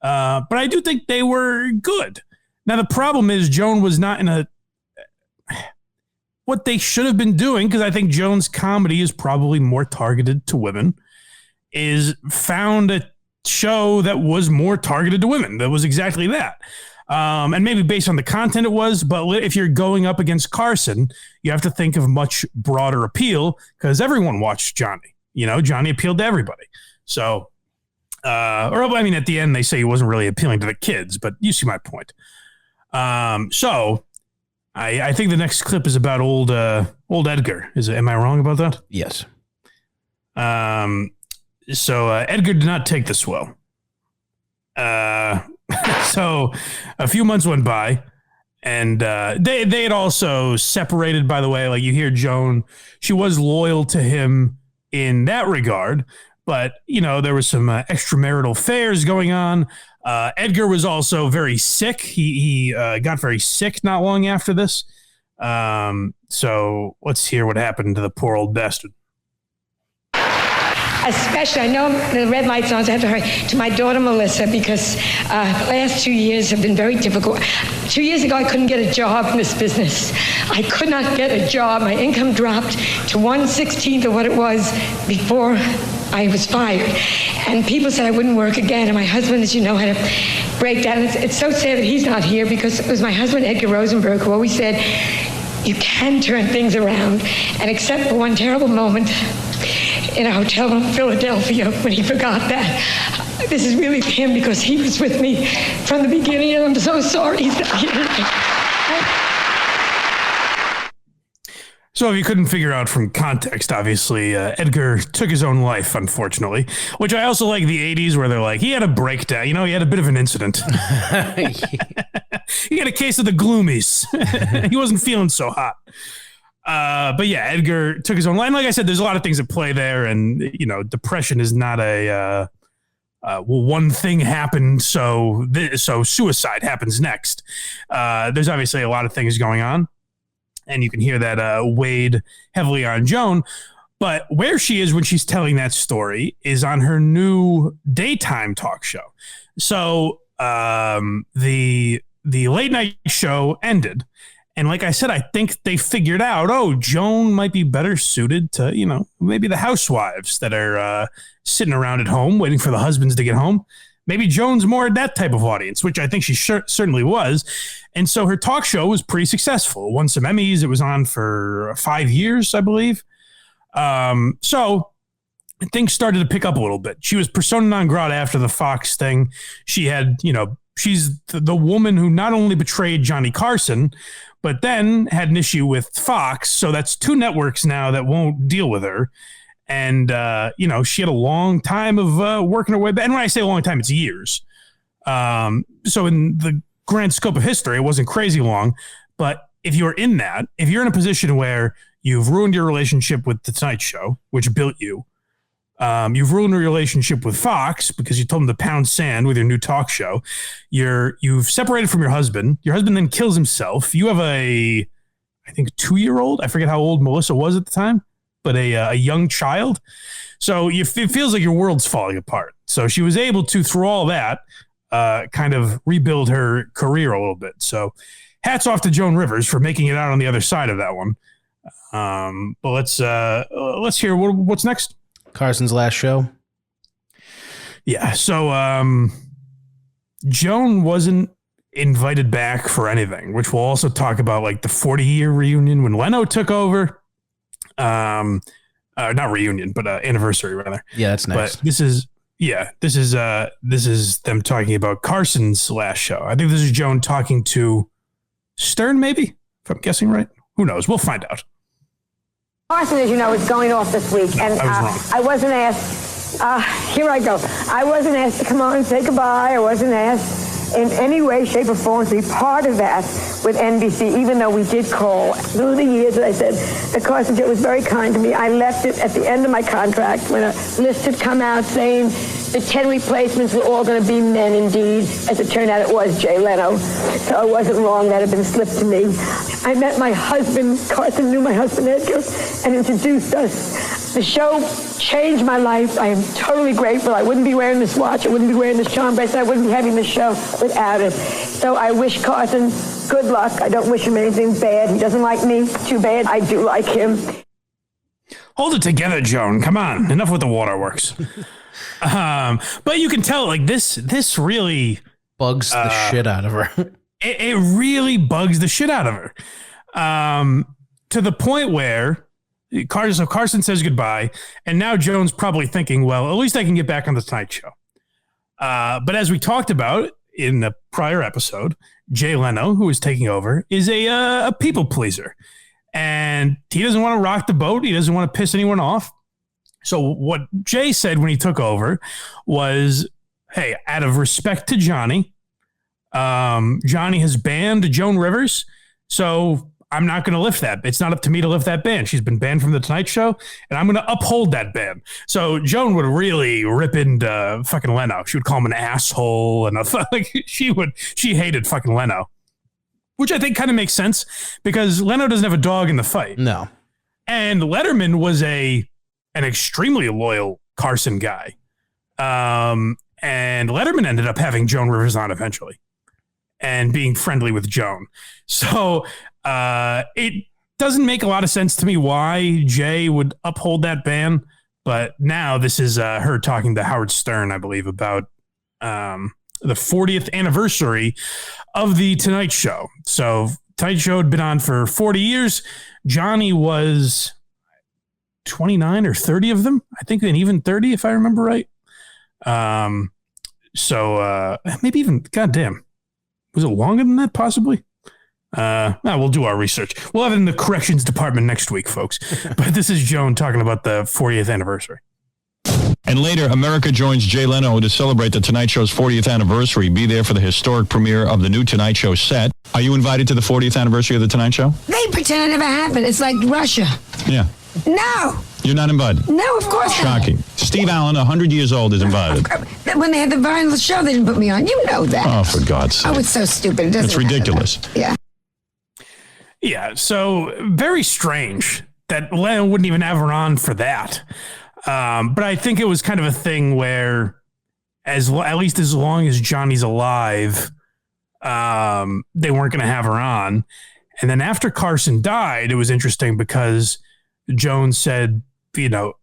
But I do think they were good. Now, the problem is Joan was not in what they should have been doing, because I think Joan's comedy is probably more targeted to women, is found a show that was more targeted to women. That was exactly that. And maybe based on the content it was, but if you're going up against Carson, you have to think of much broader appeal because everyone watched Johnny. Johnny appealed to everybody. So, at the end, they say he wasn't really appealing to the kids, but you see my point. So I think the next clip is about old Edgar. Am I wrong about that? Yes. So Edgar did not take this well. So a few months went by, and they had also separated, by the way. Like, you hear Joan, she was loyal to him in that regard, but, there was some extramarital affairs going on. Edgar was also very sick. He got very sick not long after this. So let's hear what happened to the poor old bastard. Especially, I know the red light's on, so I have to hurry, to my daughter Melissa, because the last 2 years have been very difficult. 2 years ago, I couldn't get a job in this business. I could not get a job. My income dropped to 1/16 of what it was before I was fired. And people said I wouldn't work again. And my husband, as you know, had a breakdown. It's so sad that he's not here, because it was my husband, Edgar Rosenberg, who always said, you can turn things around. And except for one terrible moment in a hotel in Philadelphia when he forgot that, this is really him, because he was with me from the beginning, and I'm so sorry he's not here. So if you couldn't figure out from context, obviously, Edgar took his own life, unfortunately, which I also like the 80s, where they're like, he had a breakdown. He had a bit of an incident. He had a case of the gloomies. He wasn't feeling so hot. But yeah, Edgar took his own life. And like I said, there's a lot of things at play there. And, depression is not one thing happened, so suicide happens next. There's obviously a lot of things going on. And you can hear that weighed heavily on Joan. But where she is when she's telling that story is on her new daytime talk show. So the late night show ended. And like I said, I think they figured out, Joan might be better suited to, maybe the housewives that are sitting around at home waiting for the husbands to get home. Maybe Joan's more that type of audience, which I think she certainly was. And so her talk show was pretty successful. It won some Emmys. It was on for 5 years, I believe. So things started to pick up a little bit. She was persona non grata after the Fox thing. She had, she's the woman who not only betrayed Johnny Carson, but then had an issue with Fox. So that's 2 networks now that won't deal with her. And, she had a long time of working her way back. And when I say a long time, it's years. So in the grand scope of history, it wasn't crazy long. But if you're in a position where you've ruined your relationship with The Tonight Show, which built you, you've ruined your relationship with Fox because you told him to pound sand with your new talk show. You've separated from your husband. Your husband then kills himself. You have I think 2-year-old. I forget how old Melissa was at the time, but a young child. So it feels like your world's falling apart. So she was able to, through all that, kind of rebuild her career a little bit. So hats off to Joan Rivers for making it out on the other side of that one. But let's hear what's next. Carson's last show. Yeah. So Joan wasn't invited back for anything, which we'll also talk about, like the 40-year reunion when Leno took over. Not reunion, but anniversary rather. Yeah, that's nice. But this is them talking about Carson's last show. I think this is Joan talking to Stern, maybe. if I'm guessing right. Who knows? We'll find out. Carson, as you know, is going off this week, and I wasn't asked. Here I go. I wasn't asked to come on and say goodbye. I wasn't asked in any way, shape, or form to be part of that with NBC, even though we did call. Through the years, as I said, the Carson show was very kind to me. I left it at the end of my contract when a list had come out saying the 10 replacements were all going to be men indeed. As it turned out, it was Jay Leno. So I wasn't wrong. That had been slipped to me. I met my husband. Carson knew my husband, Edgar, and introduced us. The show changed my life. I am totally grateful. I wouldn't be wearing this watch. I wouldn't be wearing this charm bracelet. I wouldn't be having this show without it. So I wish Carson good luck. I don't wish him anything bad. He doesn't like me. Too bad. I do like him. Hold it together, Joan. Come on. Enough with the waterworks. But you can tell, like, this really bugs the shit out of her. It really bugs the shit out of her. To the point where Carson says goodbye, and now Joan's probably thinking, well, at least I can get back on the Tonight Show. But as we talked about in the prior episode, Jay Leno, who is taking over, is a people pleaser. And he doesn't want to rock the boat. He doesn't want to piss anyone off. So what Jay said when he took over was, hey, out of respect to Johnny, Johnny has banned Joan Rivers, so I'm not going to lift that. It's not up to me to lift that ban. She's been banned from the Tonight Show, and I'm going to uphold that ban. So Joan would really rip into fucking Leno. She would call him an asshole, and she hated fucking Leno, which I think kind of makes sense because Leno doesn't have a dog in the fight. No, and Letterman was an extremely loyal Carson guy, and Letterman ended up having Joan Rivers on eventually and being friendly with Joan. So it doesn't make a lot of sense to me why Jay would uphold that ban, but now this is her talking to Howard Stern, I believe, about the 40th anniversary of the Tonight Show. So Tonight Show had been on for 40 years. Johnny was 29 or 30 of them, I think, and even 30 if I remember right. So maybe even, goddamn, was it longer than that possibly? We'll do our research. We'll have it in the corrections department next week, folks. But this is Joan talking about the 40th anniversary. And later, America joins Jay Leno to celebrate the Tonight Show's 40th anniversary. Be there for the historic premiere of the new Tonight Show set. Are you invited to the 40th anniversary of the Tonight Show? They pretend it never happened. It's like Russia. Yeah. No. You're not invited? No, of course not. Shocking. Steve Allen, 100 years old, is invited. When they had the vinyl show, they didn't put me on. You know that. Oh, for God's sake. Oh, it's so stupid. It doesn't It's ridiculous. Yeah. Yeah, so very strange that Leno wouldn't even have her on for that. But I think it was kind of a thing where, at least as long as Johnny's alive, they weren't going to have her on. And then after Carson died, it was interesting because Joan said, you know,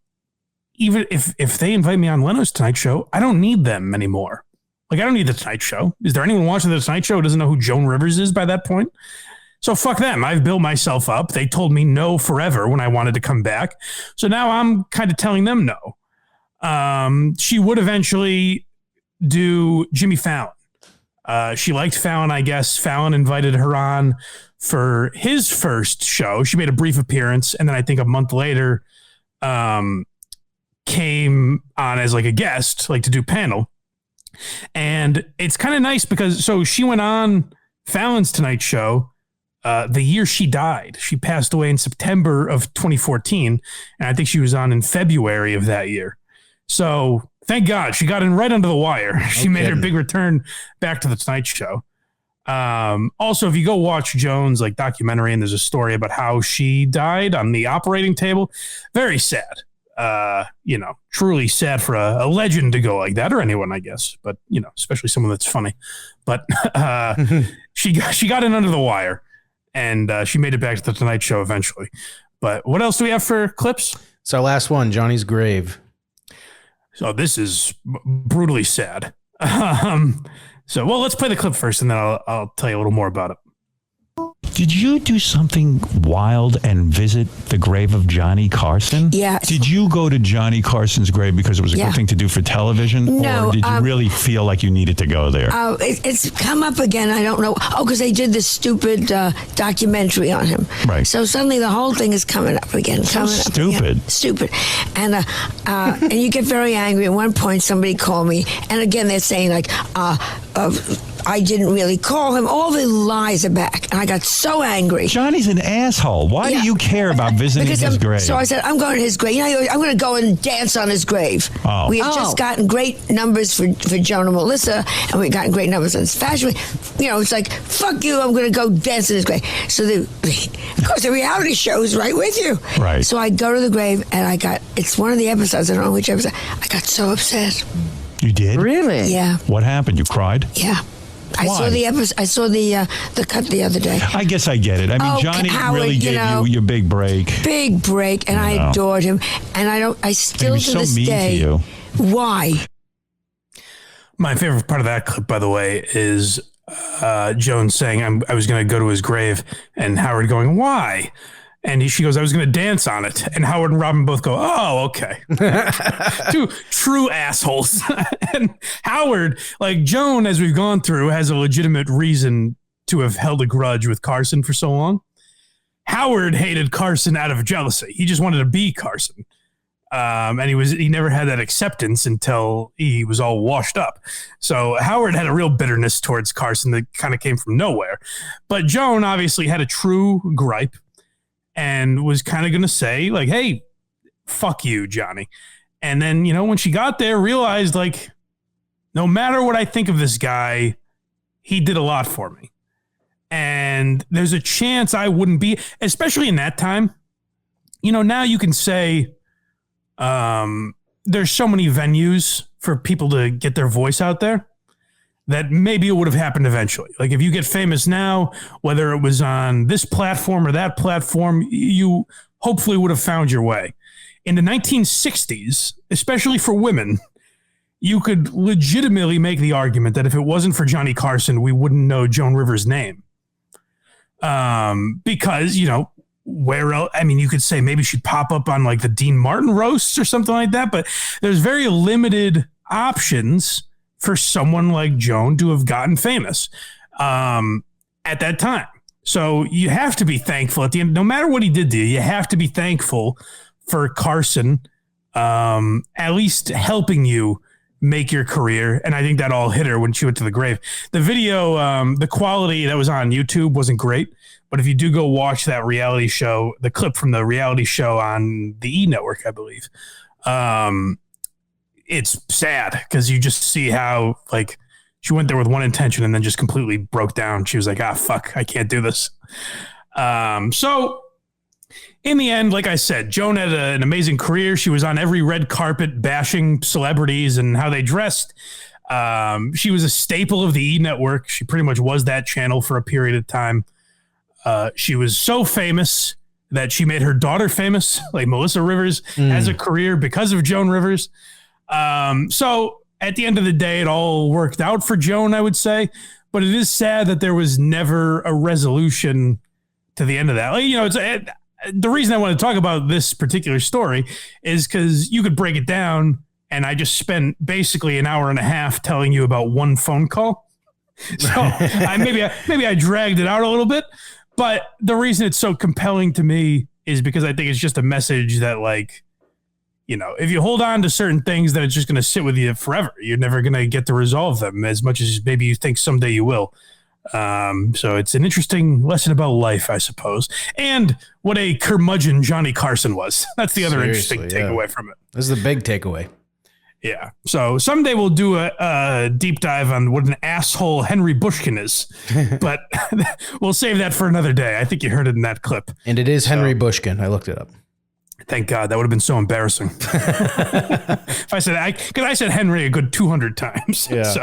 even if they invite me on Leno's Tonight Show, I don't need them anymore. Like, I don't need the Tonight Show. Is there anyone watching the Tonight Show who doesn't know who Joan Rivers is by that point? So fuck them. I've built myself up. They told me no forever when I wanted to come back. So now I'm kind of telling them no. She would eventually do Jimmy Fallon. She liked Fallon, I guess. Fallon invited her on for his first show. She made a brief appearance, and then I think a month later came on as like a guest, like to do panel. And it's kind of nice because so she went on Fallon's Tonight Show the year she died. She passed away in September of 2014, and I think she was on in February of that year. So thank God she got in right under the wire. She made her big return back to the Tonight Show. Also, if you go watch Joan's like documentary, and there's a story about how she died on the operating table, very sad. Truly sad for a legend to go like that, or anyone, I guess, but especially someone that's funny. But she got in under the wire, and she made it back to the Tonight Show eventually. But what else do we have for clips? It's our last one, Johnny's grave. So this is brutally sad. Let's play the clip first, and then I'll tell you a little more about it. Did you do something wild and visit the grave of Johnny Carson? Yeah. Did you go to Johnny Carson's grave because it was a good thing to do for television? No, or did you really feel like you needed to go there? It's come up again. I don't know. Oh, because they did this stupid documentary on him. Right. So suddenly the whole thing is coming up again. Stupid. Stupid. And and you get very angry. At one point, somebody called me, and again they're saying like, I didn't really call him. All the lies are back, and I got so angry. Johnny's an asshole. Why do you care about visiting his grave? So I said, I'm going to his grave. You know, I'm going to go and dance on his grave. Oh. We had just gotten great numbers for Joan and Melissa, and we gotten great numbers on his fashion. You know, it's like, fuck you, I'm going to go dance in his grave. So of course, the reality show is right with you. Right. So I go to the grave, and it's one of the episodes. I don't know which episode. I got so upset. You did? Really? Yeah. What happened? You cried? Yeah. I saw the episode. I saw the cut the other day. I guess I get it. I mean, Johnny Howard, really gave you your big break. Big break, and I adored him. And I still he was to this so mean day. to you. Why? My favorite part of that clip, by the way, is Joan saying I was going to go to his grave, and Howard going, "Why?" And she goes, "I was going to dance on it." And Howard and Robin both go, "Oh, okay." Two true assholes. And Howard, like Joan, as we've gone through, has a legitimate reason to have held a grudge with Carson for so long. Howard hated Carson out of jealousy. He just wanted to be Carson. And he never had that acceptance until he was all washed up. So Howard had a real bitterness towards Carson that kind of came from nowhere. But Joan obviously had a true gripe and was kind of going to say, like, hey, fuck you, Johnny. And then, when she got there, realized, like, no matter what I think of this guy, he did a lot for me. And there's a chance I wouldn't be, especially in that time. Now you can say there's so many venues for people to get their voice out there that maybe it would have happened eventually. Like if you get famous now, whether it was on this platform or that platform, you hopefully would have found your way. In the 1960s, especially for women, you could legitimately make the argument that if it wasn't for Johnny Carson, we wouldn't know Joan Rivers' name. Because, where else? I mean, you could say maybe she'd pop up on like the Dean Martin roasts or something like that, but there's very limited options for someone like Joan to have gotten famous at that time. So you have to be thankful at the end, no matter what he did to you, you have to be thankful for Carson at least helping you make your career. And I think that all hit her when she went to the grave. The video, the quality that was on YouTube wasn't great, but if you do go watch that reality show, the clip from the reality show on the E! Network, I believe, it's sad because you just see how like she went there with one intention and then just completely broke down. She was like, fuck, I can't do this. So in the end, like I said, Joan had an amazing career. She was on every red carpet bashing celebrities and how they dressed. She was a staple of the E! Network. She pretty much was that channel for a period of time. She was so famous that she made her daughter famous, like Melissa Rivers has a career because of Joan Rivers. So at the end of the day, it all worked out for Joan, I would say, but it is sad that there was never a resolution to the end of that. Like, the reason I want to talk about this particular story is because you could break it down, and I just spent basically an hour and a half telling you about one phone call. So maybe I dragged it out a little bit, but the reason it's so compelling to me is because I think it's just a message that, like, if you hold on to certain things, then it's just going to sit with you forever. You're never going to get to resolve them as much as maybe you think someday you will. So it's an interesting lesson about life, I suppose. And what a curmudgeon Johnny Carson was. That's the other interesting takeaway from it. This is the big takeaway. Yeah. So someday we'll do a deep dive on what an asshole Henry Bushkin is, but we'll save that for another day. I think you heard it in that clip. And it is Henry Bushkin. I looked it up. Thank God. That would have been so embarrassing. If I said, because I said Henry a good 200 times. Yeah. So,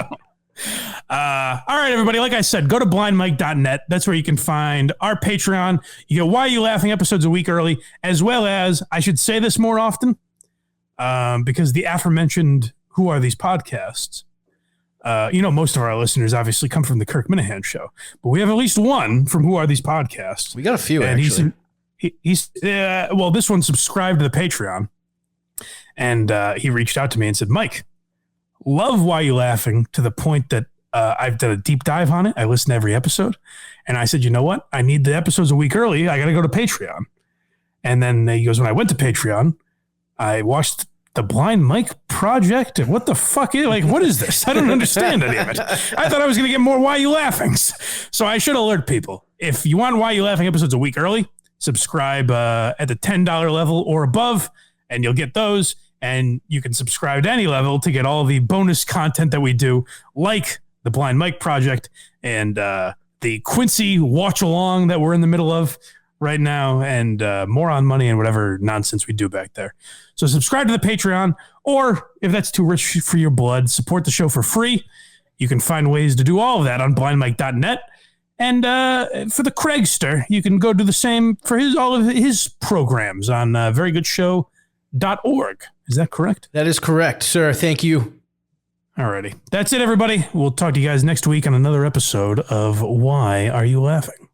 all right, everybody. Like I said, go to blindmike.net. That's where you can find our Patreon. You get Why Are You Laughing episodes a week early, as well as, I should say this more often, because the aforementioned Who Are These Podcasts Most of our listeners obviously come from the Kirk Minahan show, but we have at least one from Who Are These Podcasts? We got a few, and actually. He's this one subscribed to the Patreon, and he reached out to me and said, Mike, love Why You Laughing to the point that I've done a deep dive on it. I listen to every episode. And I said, you know what? I need the episodes a week early. I got to go to Patreon. And then he goes, when I went to Patreon, I watched the Blind Mike Project. What the fuck what is this? I don't understand any of it. I thought I was going to get more Why You Laughings. So I should alert people. If you want Why You Laughing episodes a week early, subscribe at the $10 level or above, and you'll get those. And you can subscribe to any level to get all the bonus content that we do, like the Blind Mike Project and the Quincy watch along that we're in the middle of right now, and more on money and whatever nonsense we do back there. So subscribe to the Patreon, or if that's too rich for your blood, support the show for free. You can find ways to do all of that on blindmike.net. And for the Craigster, you can go do the same for all of his programs on verygoodshow.org. Is that correct? That is correct, sir. Thank you. Alrighty. That's it, everybody. We'll talk to you guys next week on another episode of Why Are You Laughing?